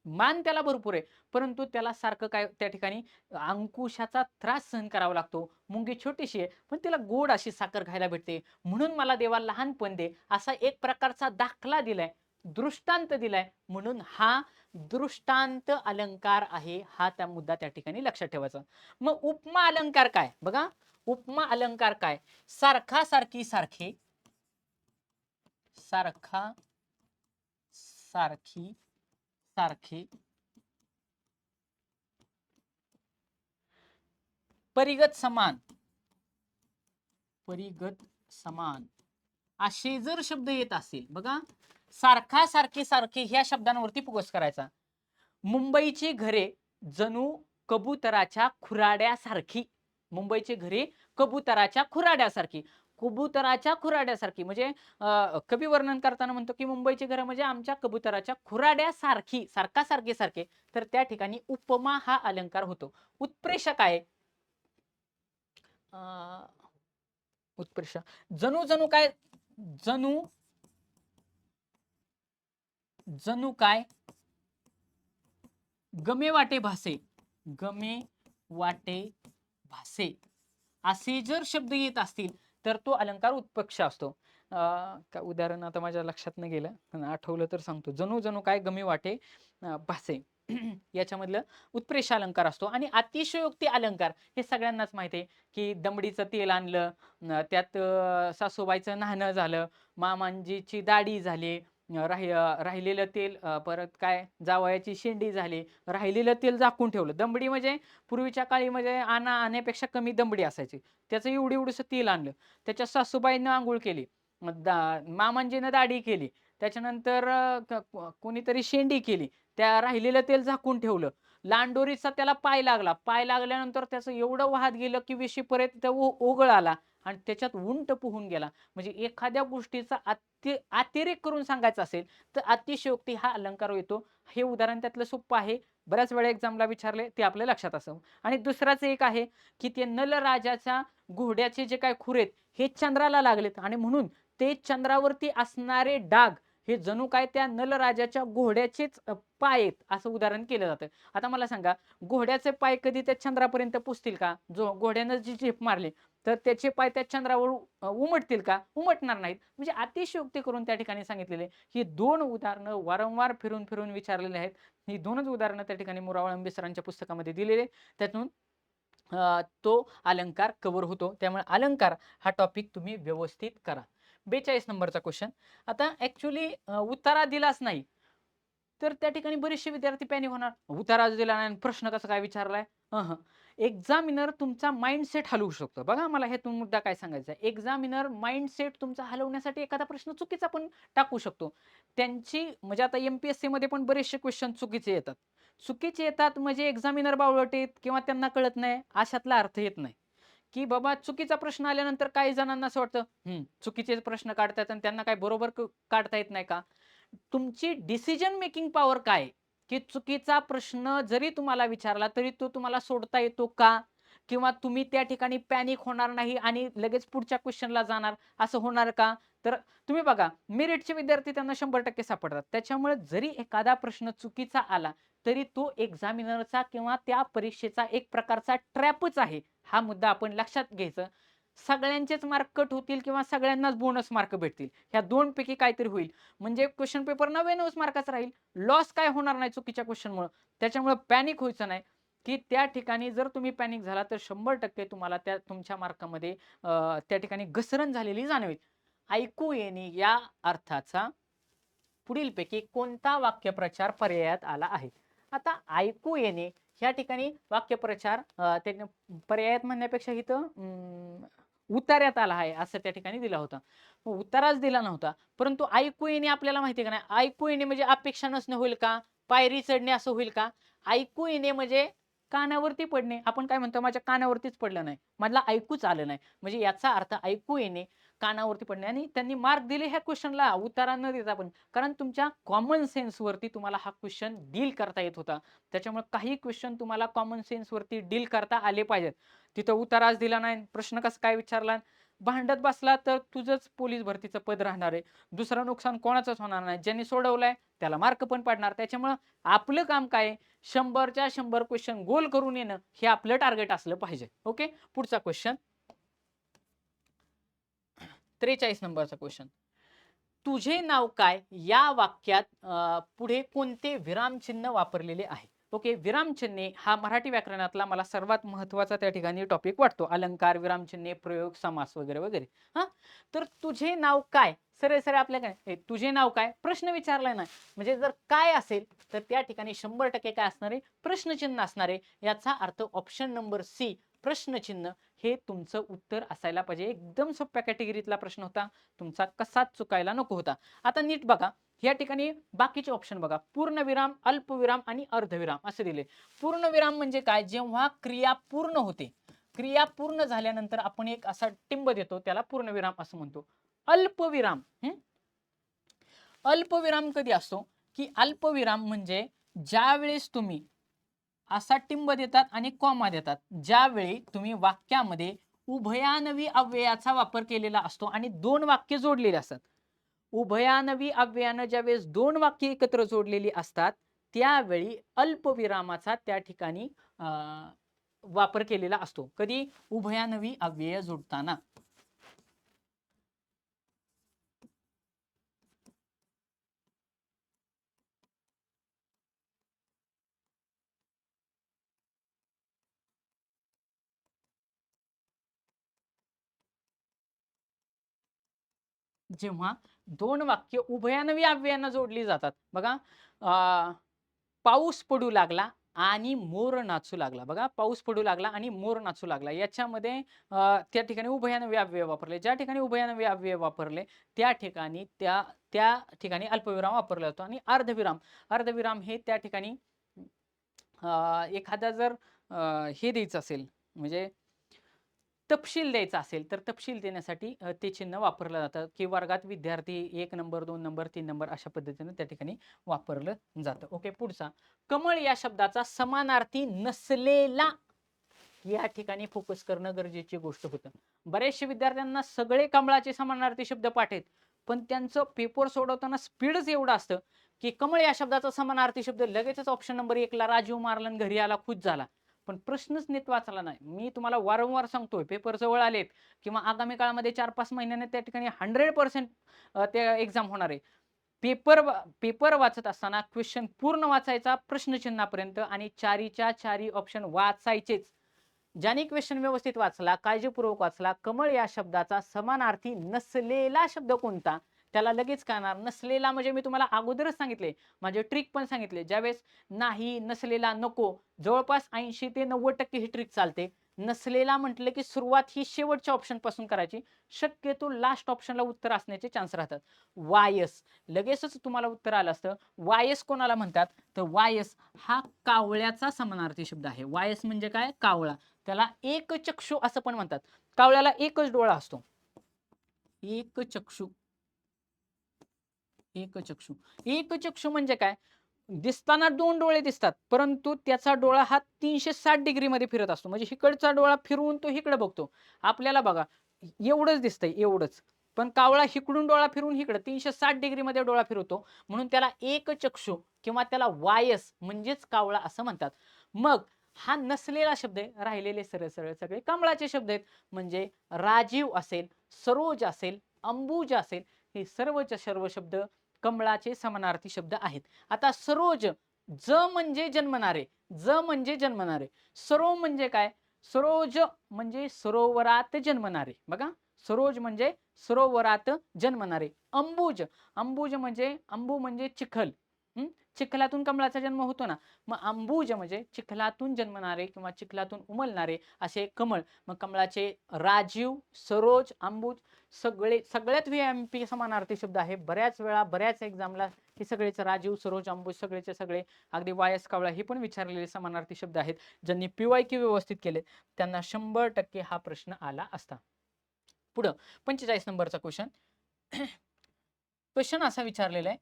मान त्याला भरपूर आहे, परंतु त्याला सारखं काय त्या ठिकाणी अंकुशाचा त्रास सहन करावा लागतो. मुंगी छोटीशी आहे पण तिला गोड अशी साखर खायला भेटते, म्हणून मला देवा लहानपण दे, असा एक प्रकारचा दाखला दिलाय, दृष्टांत दिलाय. म्हणून हा दृष्टांत अलंकार आहे, हा त्या मुद्दा त्या ठिकाणी लक्षात ठेवायचा. मग उपमा अलंकार काय? बघा, उपमा अलंकार काय? सारखा सारखी सारखे, सारखा सारखी सारखे, परिगत समान, परिगत समान असे जर शब्द येत असेल, बघा सारखा सारखे सारखे ह्या शब्दांवरती फोकस करायचा. मुंबईची घरे जणू कबुतराच्या खुराड्यासारखी, मुंबईची घरे कबुतराच्या खुराड्यासारखी. कबुतराच्या खुराड्यासारखी म्हणजे कवी वर्णन करताना म्हणतो की मुंबईची घरं म्हणजे आमच्या कबुतराच्या खुराड्यासारखी, सारखा सारखे सारखे. तर त्या ठिकाणी उपमा हा अलंकार होतो. उत्प्रेष काय? उत्प्रेष जणू, जणू काय? जणू, जणू काय गमे वाटे भासे, गमे वाटे भासे असे जर शब्द येत असतील तर तो अलंकार उत्प्रेक्ष असतो. का उदाहरण आता माझ्या लक्षात न गेलं, पण आठवलं तर सांगतो. जणू जणू काय गमे वाटे भासे याच्यामधलं उत्प्रेष अलंकार असतो. आणि अतिशयोक्ती अलंकार हे सगळ्यांनाच माहिती आहे की दमडीचं तेल आणलं, त्यात सासूबाईचं नाहणं झालं, मामांजीची दाढी झाली, राहिलेलं तेल, परत काय जावयाची शेंडी झाली, राहिलेलं तेल झाकून ठेवलं. दमडी म्हणजे पूर्वीच्या काळी म्हणजे आणण्यापेक्षा कमी दमडी असायची, त्याचं एवढं एवढंसं तेल आणलं, त्याच्या सासूबाईनं आंघोळ केली, मामांजीनं दाढी केली, त्याच्यानंतर कोणीतरी शेंडी केली, त्या राहिलेलं तेल झाकून ठेवलं. लांडोरीचा त्याला पाय लागला, पाय लागल्यानंतर त्याचं एवढं वाहत गेलं की वेशीपर्यंत ओघळ आला आणि त्याच्यात उंट पुहून गेला. म्हणजे एखाद्या गोष्टीचा अतिरेक करून सांगायचं असेल तर अतिशयोक्ती हा अलंकार येतो. हे उदाहरण त्यातलं सोपं आहे, बऱ्याच वेळा एक्झामला विचारले, ते आपल्या लक्षात असावं. आणि दुसराच एक आहे की ते नलराजाच्या घोड्याचे जे काय खुरेत हे चंद्राला लागलेत, आणि म्हणून ते चंद्रावरती असणारे डाग हे जणू काय त्या नलराजाच्या घोड्याचेच पाय आहेत असं उदाहरण केलं जातं. आता मला सांगा, घोड्याचे पाय कधी त्या चंद्रापर्यंत पोहोचतील का? जो घोड्यानं जी झेप मारली तर त्याचे पाय त्या चंद्रावर उमटतील का? उमटणार नाहीत. म्हणजे अतिशयोक्ती करून त्या ठिकाणी सांगितलेले ही 2 उदाहरणं वारंवार फिरून विचारलेली आहेत. ही 2च उदाहरणं त्या ठिकाणी मुरावळंबे सरांच्या पुस्तकामध्ये दिलेले. त्यातून तो अलंकार कव्हर होतो. त्यामुळे अलंकार हा टॉपिक तुम्ही व्यवस्थित करा. 42 नंबरचा क्वेशन. आता ॲक्चुअली उतारा दिलाच नाही, तर त्या ठिकाणी बरेचसे विद्यार्थी पॅनिक होणार. उताराच दिला नाही आणि प्रश्न कसा काय विचारलाय? एक्झामिनर तुमचा माइंडसेट हलवू शकतो. बघा मला ह्यातून मुद्दा काय सांगायचा आहे. एक्झामिनर माइंडसेट तुमचा हलवण्यासाठी एखादा प्रश्न चुकीचा पण टाकू शकतो. त्यांची म्हणजे आता एम-पी-एस-सीमध्ये पण बरेचसे क्वेश्चन चुकीचे येतात. चुकीचे येतात म्हणजे एक्झामिनर बावळट आहेत किंवा त्यांना कळत नाही अशातला अर्थ येत नाही. की बाबा चुकीचा प्रश्न आल्यानंतर काही जणांना असं वाटतं, चुकीचे प्रश्न काढतायत आणि त्यांना काय बरोबर काढता येत नाही का? तुमची डिसिजन मेकिंग पॉवर काय आहे? की चुकीचा प्रश्न जरी तुम्हाला विचारला तरी तो तुम्हाला सोडता येतो का? किंवा तुम्ही त्या ठिकाणी पॅनिक होणार नाही आणि लगेच पुढच्या क्वेश्चनला जाणार असं होणार का? तर तुम्ही बघा मेरिटचे विद्यार्थी त्यांना 100% सापडतात. त्याच्यामुळे जरी एखादा प्रश्न चुकीचा आला तरी तो एक्झामिनरचा किंवा त्या परीक्षेचा एक प्रकारचा ट्रॅपच आहे. हा मुद्दा आपण लक्षात घ्यायचा. सगळ्यांचेच मार्क कट होतील किंवा सगळ्यांनाच बोनस मार्क भेटतील. ह्या 2 पैकी काहीतरी होईल. म्हणजे क्वेश्चन पेपर 99 मार्काचा राहील. लॉस काय होणार नाही चुकीच्या क्वेश्चनमुळे. त्याच्यामुळे पॅनिक व्हायचं नाही, की त्या ठिकाणी जर तुम्ही पॅनिक झाला तर 100% तुम्हाला त्या तुमच्या मार्कामध्ये त्या ठिकाणी घसरण झालेली जाणवेल. ऐकू येणे या अर्थाचा पुढीलपैकी कोणता वाक्यप्रचार पर्यायात आला आहे? आता ऐकू येणे ह्या ठिकाणी वाक्यप्रचार पर्यायात म्हणण्यापेक्षा इथं उतार्यात आला आहे असं त्या ठिकाणी दिला होता. उताराच दिला नव्हता. परंतु ऐकू येणे आपल्याला माहिती आहे का नाही? ऐकू येणे म्हणजे अपेक्षा नसणे होईल का? पायरी चढणे असं होईल का? ऐकू येणे म्हणजे कानावरती पडणे. आपण काय म्हणतो माझ्या कानावरतीच पडलं नाही. मला ऐकूच आलं नाही. म्हणजे याचा अर्थ ऐकू येणे, कानावरती पडणे आणि त्यांनी मार्क दिले ह्या क्वेश्चनला उत्तरा न देता पण. कारण तुमच्या कॉमन सेन्सवरती तुम्हाला हा क्वेश्चन डील करता येत होता. त्याच्यामुळे काही क्वेश्चन तुम्हाला कॉमन सेन्सवरती डील करता आले पाहिजेत. तिथं उताराच दिला नाही, प्रश्न कसा काय विचारला? भांडत बसला तर तुझंच पोलीस भरतीचं पद राहणार आहे. दुसरं नुकसान कोणाचंच होणार नाही. ज्यांनी सोडवलंय त्याला मार्क पण पडणार. त्याच्यामुळं आपलं काम काय आहे? 100च्या 100 क्वेश्चन गोल करून येणं हे आपलं टार्गेट असलं पाहिजे. ओके, पुढचा क्वेश्चन 43 नंबरचा क्वेश्चन. तुझे नाव काय या वाक्यात पुढे कोणते विरामचिन्ह वापरलेले आहे? ओके, विरामचिन्हे हा मराठी व्याकरणातला मला सर्वात महत्वाचा त्या ठिकाणी टॉपिक वाटतो. अलंकार, विरामचिन्हे, प्रयोग, समास वगैरे वगैरे. हा, तर तुझे नाव काय? सरळ आपल्या काय तुझे नाव काय प्रश्न विचारलाय ना, म्हणजे जर काय असेल तर त्या ठिकाणी 100% काय असणार आहे? प्रश्नचिन्ह असणार आहे. याचा अर्थ ऑप्शन नंबर सी प्रश्नचिन्ह हे तुमचं उत्तर असायला पाहिजे. एकदम सोप्या कॅटेगरीतला प्रश्न होता. तुमचा कसाच चुकायला नको होता. आता नीट बघा, या ठिकाणी बाकीचे ऑप्शन बघा. पूर्णविराम, अल्पविराम आणि अर्धविराम असे दिले. पूर्णविराम म्हणजे काय? जेव्हा क्रिया पूर्ण होते. क्रिया पूर्ण झाल्यानंतर आपण एक असा टिंब देतो, त्याला पूर्णविराम असं म्हणतो. अल्पविराम अल्पविराम कधी असतो? की अल्पविराम म्हणजे ज्या वेळेस तुम्ही असा टिंब देतात आणि कॉमा देतात, ज्यावेळी तुम्ही वाक्यामध्ये उभयानवी अव्ययाचा वापर केलेला असतो आणि 2 वाक्य जोडलेली असतात. उभयानवी अव्ययानं ज्यावेळेस 2 वाक्य एकत्र जोडलेली असतात, त्यावेळी अल्पविरामाचा त्या ठिकाणी वापर केलेला असतो. कधी? उभयानवी अव्यय जोडताना. जेव्हा 2 वाक्य उभयानवी अव्ययानं जोडली जातात. बघा, पाऊस पडू लागला आणि मोर नाचू लागला. बघा, पाऊस पडू लागला आणि मोर नाचू लागला. याच्यामध्ये त्या ठिकाणी उभयानवी अव्यय वापरले. ज्या ठिकाणी उभयानवी अव्यय वापरले त्या ठिकाणी त्या ठिकाणी अल्पविराम वापरला जातो. आणि अर्धविराम, अर्धविराम हे त्या ठिकाणी एखादा जर हे द्यायचं असेल म्हणजे तपशील द्यायचा असेल तर तपशील देण्यासाठी ते चिन्ह वापरलं जातं, की वर्गात विद्यार्थी 1 नंबर, 2 नंबर, 3 नंबर अशा पद्धतीने त्या ठिकाणी वापरलं जातं. ओके, पुढचा. कमळ या शब्दाचा समानार्थी नसलेला या ठिकाणी फोकस करणं गरजेची गोष्ट होतं. बरेचशे विद्यार्थ्यांना सगळे कमळाचे समानार्थी शब्द पाठ आहेत, पण त्यांचं पेपर सोडवताना स्पीडच एवढं असतं की कमळ या शब्दाचा समानार्थी शब्द लगेचच ऑप्शन नंबर 1 ला राजीव मारला आणि घरी आला खुश झाला. पण प्रश्नच नीट वाचला नाही. मी तुम्हाला वारंवार सांगतोय पेपर जवळ आलेत किंवा आगामी काळामध्ये 4-5 महिन्याने त्या ठिकाणी 100% ते एक्झाम होणार आहे. पेपर वाचत असताना क्वेश्चन पूर्ण वाचायचा प्रश्नचिन्हापर्यंत आणि चारीच्या चारी ऑप्शन वाचायचेच. ज्याने क्वेश्चन व्यवस्थित वाचला, काळजीपूर्वक वाचला, कमळ या शब्दाचा समानार्थी नसलेला शब्द कोणता त्याला लगेच कळणार. नसलेला म्हणजे मी तुम्हाला अगोदरच सांगितले, माझे ट्रिक पण सांगितले. ज्यावेळेस नाही, नसलेला, नको, जवळपास 80 ते 90% ही ट्रिक चालते. नसलेला म्हटलं की सुरुवात ही शेवटच्या ऑप्शन पासून करायची. शक्यतो लास्ट ऑप्शनला उत्तर असण्याचे चान्स राहतात. वायस लगेचच तुम्हाला उत्तर आलं असतं. वायस कोणाला म्हणतात तर वायस हा कावळ्याचा समानार्थी शब्द आहे. वायस म्हणजे काय? कावळा. त्याला एकचक्षु असं पण म्हणतात. कावळ्याला एकच डोळा असतो. एकचक्षु. एकचक्षु. एकचक्षु म्हणजे काय? दिसताना 2 डोळे दिसतात, परंतु त्याचा डोळा हा 360 डिग्री मध्ये फिरत असतो. म्हणजे इकडचा डोळा फिरवून तो इकडे बघतो. आपल्याला बघा एवढंच दिसतंय, एवढंच. पण कावळा इकडून डोळा फिरून इकडे 360 डिग्री मध्ये डोळा फिरवतो. म्हणून त्याला एकचक्षु किंवा त्याला वायस म्हणजेच कावळा असं म्हणतात. मग हा नसलेला शब्द आहे. राहिलेले सरळ सरळ सगळे कमळाचे शब्द आहेत. म्हणजे राजीव असेल, सरोज असेल, अंबुज असेल, हे सर्वच्या सर्व शब्द कमळाचे समानार्थी शब्द आहेत. आता सरोज, ज म्हणजे जन्मणारे, ज म्हणजे जन्मणारे. सरो म्हणजे काय? सरोज म्हणजे सरोवरात जन्मणारे. बघा, सरोज म्हणजे सरोवरात जन्मणारे. अंबुज, अंबुज म्हणजे अंबू म्हणजे चिखल. चिखलातून कमळाचा जन्म होतो ना, मग अंबुज म्हणजे चिखलातून जन्मणारे किंवा चिखलातून उमलणारे असे कमळ. मग कमळाचे राजीव, सरोज, अंबुज सगळ्यात व्हीएमपी समानार्थी शब्द आहे. बऱ्याच वेळा बऱ्याच एक्झामला हे सगळेच राजीव, सरोज, अंबुज सगळेचे सगळे, अगदी वायस, कावळा हे पण विचारलेले समानार्थी शब्द आहेत. ज्यांनी PYQ व्यवस्थित केले त्यांना 100% हा प्रश्न आला असता. पुढं 45 नंबरचा क्वेश्चन. क्वेश्चन असा विचारलेला आहे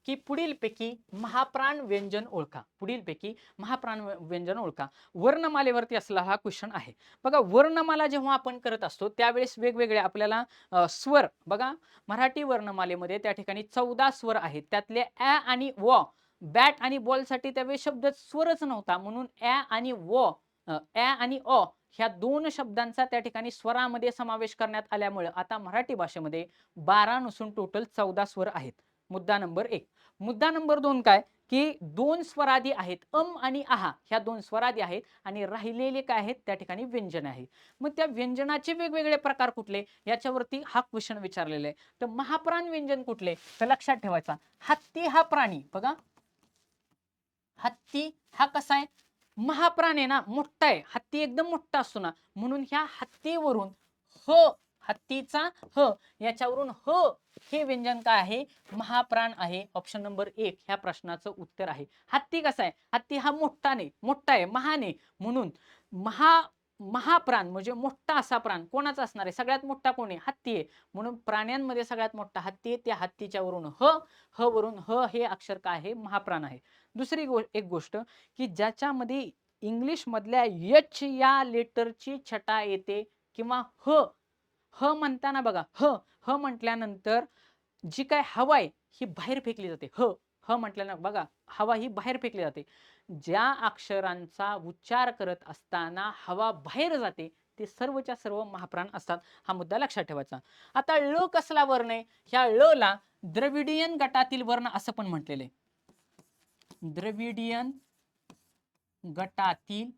की पुढीलपैकी महाप्राण व्यंजन ओळखा. पुढीलपैकी महाप्राण व्यंजन ओळखा. वर्णमालेवरती असला हा क्वेश्चन आहे. बघा, वर्णमाला जेव्हा आपण करत असतो त्यावेळेस वेगवेगळे आपल्याला स्वर, बघा मराठी वर्णमालेमध्ये त्या ठिकाणी 14 स्वर आहेत. त्यातले ॲ आणि व, बॅट आणि बॉल साठी त्यावेळेस शब्द स्वरच नव्हता, म्हणून ॲ आणि व, ॲ आणि अ ह्या 2 शब्दांचा त्या ठिकाणी स्वरामध्ये समावेश करण्यात आल्यामुळे आता मराठी भाषेमध्ये 12 नसून टोटल 14 स्वर आहेत. मुद्दा नंबर 1. मुद्दा नंबर 2 काय की 2 स्वरादी आहेत. आणि आहा ह्या 2 स्वरादी आहेत आणि राहिलेले काय आहेत त्या ठिकाणी व्यंजन आहेत. मग त्या व्यंजनाचे वेगवेगळे प्रकार कुठले याच्यावरती हा क्वेश्चन विचारलेला आहे. तर महाप्राण व्यंजन कुठले तर लक्षात ठेवायचा, हत्ती हा प्राणी. बघा, हत्ती हा कसा आहे? महाप्राण आहे ना, मोठा आहे. हत्ती एकदम मोठा असतो ना, म्हणून ह्या हत्तीवरून ह, हत्तीचा ह याच्यावरून ह हे व्यंजन काय आहे? महाप्राण आहे. ऑप्शन नंबर 1 ह्या प्रश्नाचं उत्तर आहे. हत्ती कसा आहे? हत्ती हा मोठा नाही, मोठा आहे, महान आहे, म्हणून महाप्राण म्हणजे मोठा असा प्राण कोणाचा असणार आहे? सगळ्यात मोठा कोण आहे? हत्ती आहे. म्हणून प्राण्यांमध्ये सगळ्यात मोठा हत्ती आहे. त्या हत्तीच्या वरून ह वरून ह हे अक्षर काय आहे? महाप्राण आहे. दुसरी एक गोष्ट की ज्याच्यामध्ये इंग्लिश मधल्या एच या लेटरची छटा येते किंवा ह म्हणताना बघा, ह म्हटल्यानंतर जी काय हवा आहे ही बाहेर फेकली जाते. ह म्हटल्यानं बघा, हवा ही बाहेर फेकली जाते. ज्या अक्षरांचा उच्चार करत असताना हवा बाहेर जाते ते सर्वच्या सर्व महाप्राण असतात. हा मुद्दा लक्षात ठेवायचा. आता ळ कसला वर्ण आहे? ह्या ळ ला द्रविडियन गटातील वर्ण असं पण म्हटलेलं आहे. द्रविडियन गटातील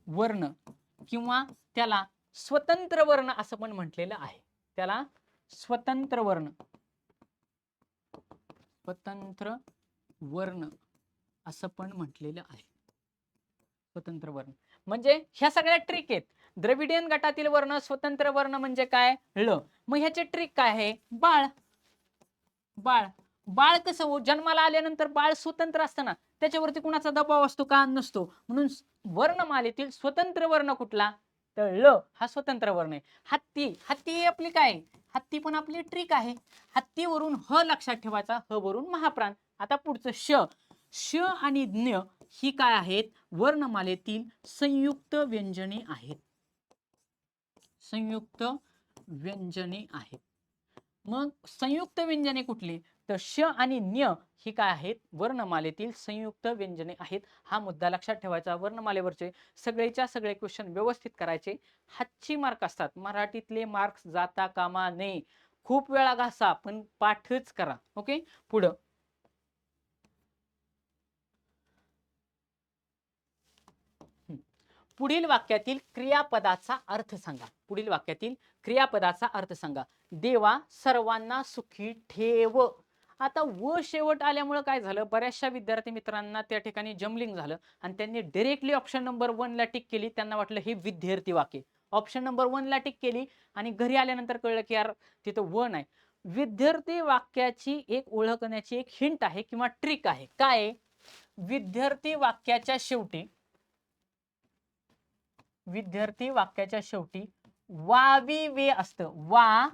वर्ण किंवा त्याला स्वतंत्र वर्ण असं पण म्हटलेलं आहे. त्याला स्वतंत्र वर्ण, स्वतंत्र वर्ण असं पण म्हटलेलं आहे. स्वतंत्र वर्ण म्हणजे ह्या सगळ्या ट्रिक आहेत. द्रविडियन गटातील वर्ण, स्वतंत्र वर्ण म्हणजे काय? ळ. मग ह्याचे ट्रिक काय आहे? बाळ. बाळ, बाळ कसं हो? जन्माला आल्यानंतर बाळ स्वतंत्र असतं ना, त्याच्यावरती कुणाचा दबाव असतो का? नसतो. म्हणून वर्णमालेतील स्वतंत्र वर्ण कुठला तर ळ हा स्वतंत्र वर्ण आहे. हत्ती, हत्ती ही आपली काय? हत्ती पण आपली ट्रिक आहे. हत्तीवरून ह लक्षात ठेवायचा, ह वरून महाप्राण. आता पुढचं श आणि ज्ञ ही काय आहेत? वर्णमालेतील संयुक्त व्यंजने आहेत. संयुक्त व्यंजने आहेत. मग संयुक्त व्यंजने कुठली? तर श आणि न्य ही काय आहेत? वर्णमालेतील संयुक्त व्यंजने आहेत. हा मुद्दा लक्षात ठेवायचा. वर्णमालेवरचे सगळेच्या सगळे क्वेश्चन व्यवस्थित करायचे. हातची मार्क असतात. मराठीतले मार्क्स जाता कामा नये. खूप वेळा घासा पण पाठच करा. ओके, पुढं. पुढील वाक्यातील क्रियापदाचा अर्थ सांगा. पुढील वाक्यातील क्रियापदाचा अर्थ सांगा. देवा सर्वांना सुखी ठेव. आता व शेवट आल्यामुळे काय झालं, बऱ्याचशा विद्यार्थी मित्रांना त्या ठिकाणी जमलिंग झालं आणि त्यांनी डायरेक्टली ऑप्शन नंबर 1 ला टिक केली. त्यांना वाटलं हे विद्यार्थी वाक्य. ऑप्शन नंबर 1 ला टिक केली आणि घरी आल्यानंतर कळलं की यार तिथं व नाही. विद्यार्थी वाक्याची एक ओळखण्याची एक हिंट आहे किंवा ट्रिक आहे. काय? विद्यार्थी वाक्याच्या शेवटी वा वी वे असतं. वा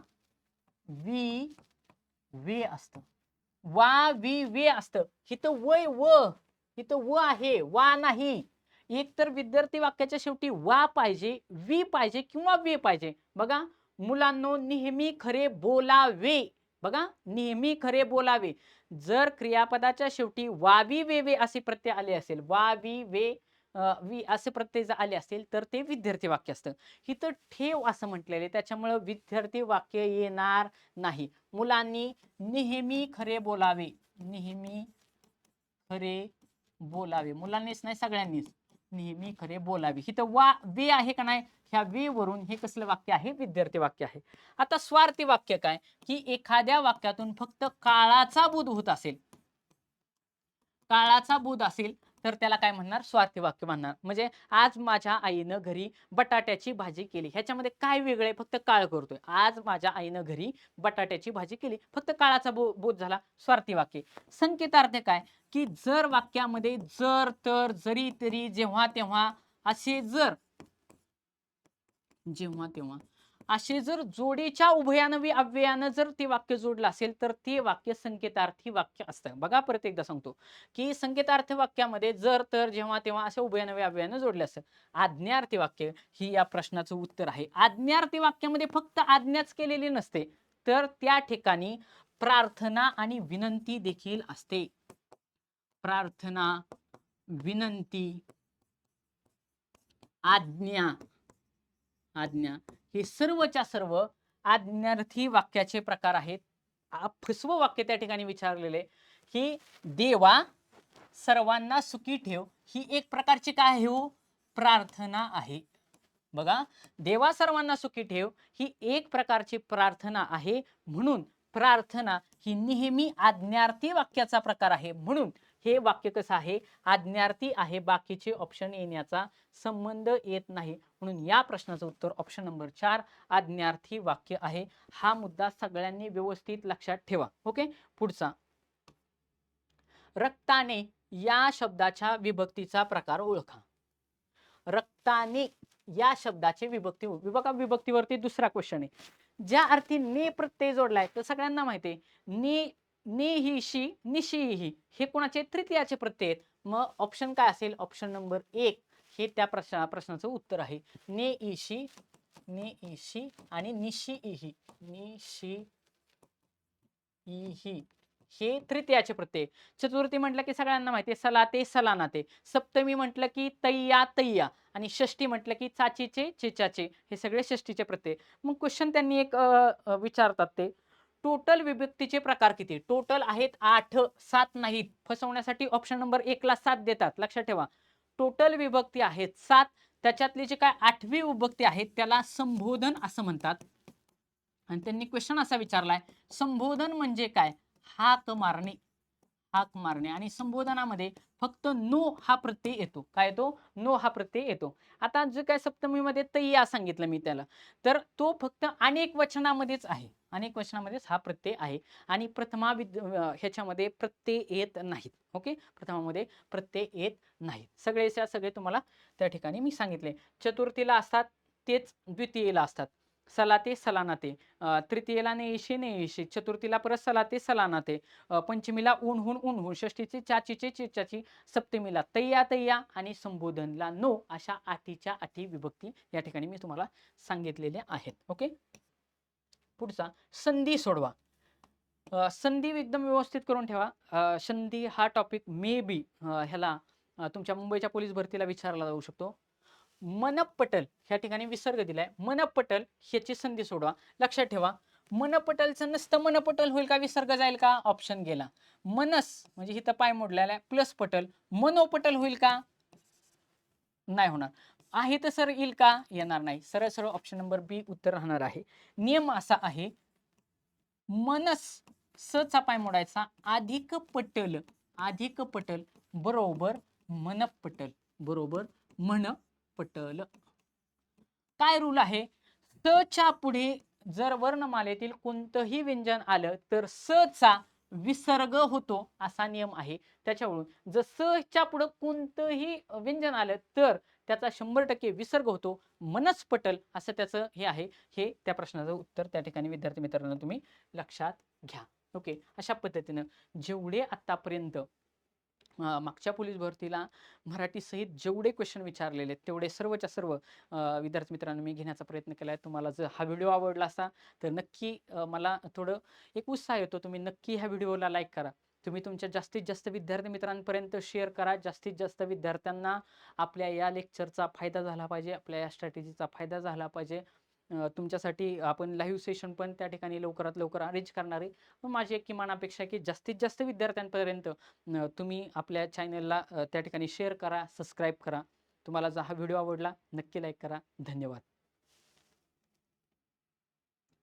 वी वे असतं. वा वी वे असतं. इथं वय व, इथं व आहे, वा नाही. एक तर विद्यार्थी वाक्याच्या शेवटी वा पाहिजे, वी पाहिजे किंवा वे पाहिजे. बघा, मुलांनो नेहमी खरे बोलावे. बघा, नेहमी खरे बोलावे. जर क्रियापदाच्या शेवटी वावी वे वे असे प्रत्यय आले असेल, वा वी वे वी असे प्रत्यय जर आले असतील तर ते विद्यार्थी वाक्य असतं. इथं ठेव असं म्हटलेले, त्याच्यामुळे विद्यार्थी वाक्य येणार नाही. मुलांनी नेहमी खरे बोलावे. नेहमी खरे बोलावे. मुलांनीच नाही, सगळ्यांनीच नेहमी खरे बोलावे. इथं वा वे आहे का नाही? ह्या वे वरून हे कसलं वाक्य आहे? विद्यार्थी वाक्य आहे. आता स्वार्थी वाक्य काय? की एखाद्या वाक्यातून फक्त काळाचा बोध होत असेल, काळाचा बोध असेल तर त्याला काय म्हणणार? स्वार्थी वाक्य म्हणणार. म्हणजे आज माझ्या आईनं घरी बटाट्याची भाजी केली. ह्याच्यामध्ये काय वेगळं आहे? फक्त काळ करतोय. आज माझ्या आईनं घरी बटाट्याची भाजी केली. फक्त काळाचा बोध झाला. स्वार्थी वाक्य. संकेतार्थ काय? की जर वाक्यामध्ये जर, तर, जरी, तरी, जेव्हा, तेव्हा असे जर, जेव्हा, तेव्हा असे जर जोडीच्या उभयानं अव्ययानं जर ते वाक्य जोडलं असेल तर ते वाक्य संकेतार्थी वाक्य असतं. बघा, परत एकदा सांगतो की संकेतार्थी वाक्यामध्ये जर, तर, जेव्हा, तेव्हा असे उभयानं अव्ययानं जोडले असतं. आज्ञार्थी वाक्य ही या प्रश्नाचं उत्तर आहे. आज्ञार्थी वाक्यामध्ये फक्त आज्ञाच केलेली नसते, तर त्या ठिकाणी प्रार्थना आणि विनंती देखील असते. प्रार्थना, विनंती, आज्ञा, आज्ञा हे सर्वच्या सर्व आज्ञार्थी वाक्याचे प्रकार आहेत. फसवं वाक्य त्या ठिकाणी विचारलेले की देवा सर्वांना सुखी ठेव ही एक प्रकारची काय आहे हो? प्रार्थना आहे. बघा, देवा सर्वांना सुखी ठेव ही एक प्रकारची प्रार्थना आहे. म्हणून प्रार्थना ही नेहमी आज्ञार्थी वाक्याचा प्रकार आहे. म्हणून हे वाक्य कसं आहे? आज्ञार्थी आहे. बाकीचे ऑप्शन येण्याचा संबंध येत नाही. म्हणून या प्रश्नाचं उत्तर ऑप्शन नंबर 4 आज्ञार्थी वाक्य आहे. हा मुद्दा सगळ्यांनी व्यवस्थित लक्षात ठेवा. ओके, पुढचा. रक्ताने या शब्दाच्या विभक्तीचा प्रकार ओळखा. रक्ताने या शब्दाचे विभक्ती. विभक्तीवरती दुसरा क्वेश्चन आहे. ज्या अर्थी ने प्रत्यय जोडलाय तर सगळ्यांना माहिती आहे ने, ने ही शी, निशी ही हे कोणाचे? तृतीयाचे प्रत्यय आहेत. मग ऑप्शन काय असेल? ऑप्शन नंबर 1 हे त्या प्रश्नाचं उत्तर आहे. ने इशी, ने इशी आणि निशी इही, निशी इही हे तृतीयाचे प्रत्यय. चतुर्थी म्हटलं की सगळ्यांना माहिती आहे सलाते, सलानाते. सप्तमी म्हटलं की तय्या, तय्या आणि षष्टी म्हटलं की चाचीचे, चेचाचे हे सगळे षष्टीचे प्रत्यय. मग क्वेश्चन त्यांनी एक विचारतात ते टोटल विभक्तीचे प्रकार किती? टोटल आहेत 8, 7 नाहीत. फसवण्यासाठी ऑप्शन नंबर 1 ला 7 देतात. लक्षात ठेवा. टोटल विभक्ती आहेत 7. त्याच्यातली जी काय 8वी विभक्ती आहे त्याला संबोधन असं म्हणतात. आणि त्यांनी क्वेश्चन असा विचारलाय संबोधन म्हणजे काय? हाक मारणे. हाक मारणे. आणि संबोधनामध्ये फक्त नो हा प्रत्यय येतो. काय येतो? नो हा प्रत्यय येतो. आता जे काय सप्तमीमध्ये तय्या सांगितलं मी त्याला, तर तो फक्त अनेक वचनामध्येच आहे. अनेक वचनामध्येच हा प्रत्यय आहे. आणि प्रथमा ह्याच्यामध्ये प्रत्यय येत नाहीत. ओके, प्रथमामध्ये प्रत्यय येत नाहीत. सगळे तुम्हाला त्या ठिकाणी मी सांगितले. चतुर्थीला असतात तेच द्वितीयेला असतात. सलाते, सलानाते. तृतीयेला नेईशी, नेईशी. चतुर्थीला परत सलाते, सलानाते. पंचमीला ऊनहून, ऊनहून. षष्टीचे चाचीचे, चेचाची. सप्तमीला तय्या, तय्या आणि संबोधनला नो अशा 8च्या 8 विभक्ती या ठिकाणी मी तुम्हाला सांगितलेल्या आहेत. ओके, पुढचा संधी सोडवा. संधी एकदम व्यवस्थित करून ठेवा. संधी हा टॉपिक मे बी ह्याला तुमच्या मुंबईच्या पोलीस भरतीला विचारला जाऊ शकतो. मनपटल ह्या ठिकाणी विसर्ग दिलाय. मनपटल ह्याची संधी सोडवा. लक्षात ठेवा, मनपटलचं नसतं मनपटल होईल का विसर्ग जाईल का? ऑप्शन गेला. मनस म्हणजे इथं पाय मोडलेला आहे प्लस पटल, मनोपटल होईल का? नाही होणार. आहे तर सर येईल का? येणार नाही. सरळ सरळ ऑप्शन नंबर बी उत्तर राहणार आहे. नियम असा आहे, मनस स चा पाय मोडायचा, अधिक पटल बरोबर मनपटल बरोबर मनपटल. काय रूल आहे? स च्या पुढे जर वर्णमालेतील कोणतंही व्यंजन आलं तर स चा विसर्ग होतो असा नियम आहे. त्याच्यावरून जर स च्या पुढे कोणतंही व्यंजन आलं तर त्याचा 100% विसर्ग होतो. मनस्पटल असं त्याचं हे आहे. हे त्या प्रश्नाचं उत्तर त्या ठिकाणी विद्यार्थी मित्रांनो तुम्ही लक्षात घ्या. ओके, अशा पद्धतीनं जेवढे आतापर्यंत मागच्या पोलीस भरतीला मराठी सहित जेवढे क्वेश्चन विचारलेले तेवढे सर्वच्या सर्व विद्यार्थी मित्रांनो मी घेण्याचा प्रयत्न केला आहे. तुम्हाला जर हा व्हिडिओ आवडला असा तर नक्की मला थोडं एक उत्साह येतो. तुम्ही नक्की ह्या व्हिडिओला लाईक करा. तुम्ही तुमच्या जास्तीत जास्त विद्यार्थी मित्रांपर्यंत शेअर करा. जास्तीत जास्त विद्यार्थ्यांना आपल्या या लेक्चरचा फायदा झाला पाहिजे, आपल्या या स्ट्रॅटेजीचा फायदा झाला पाहिजे. तुमच्यासाठी आपण लाईव्ह सेशन पण त्या ठिकाणी लवकरात लवकर अरेंज करणार आहे. पण माझी एक किमान अपेक्षा आहे की जास्तीत जास्त विद्यार्थ्यांपर्यंत तुम्ही आपल्या चॅनलला त्या ठिकाणी शेअर करा, सबस्क्राईब करा. तुम्हाला जर हा व्हिडिओ आवडला नक्की लाईक करा. धन्यवाद.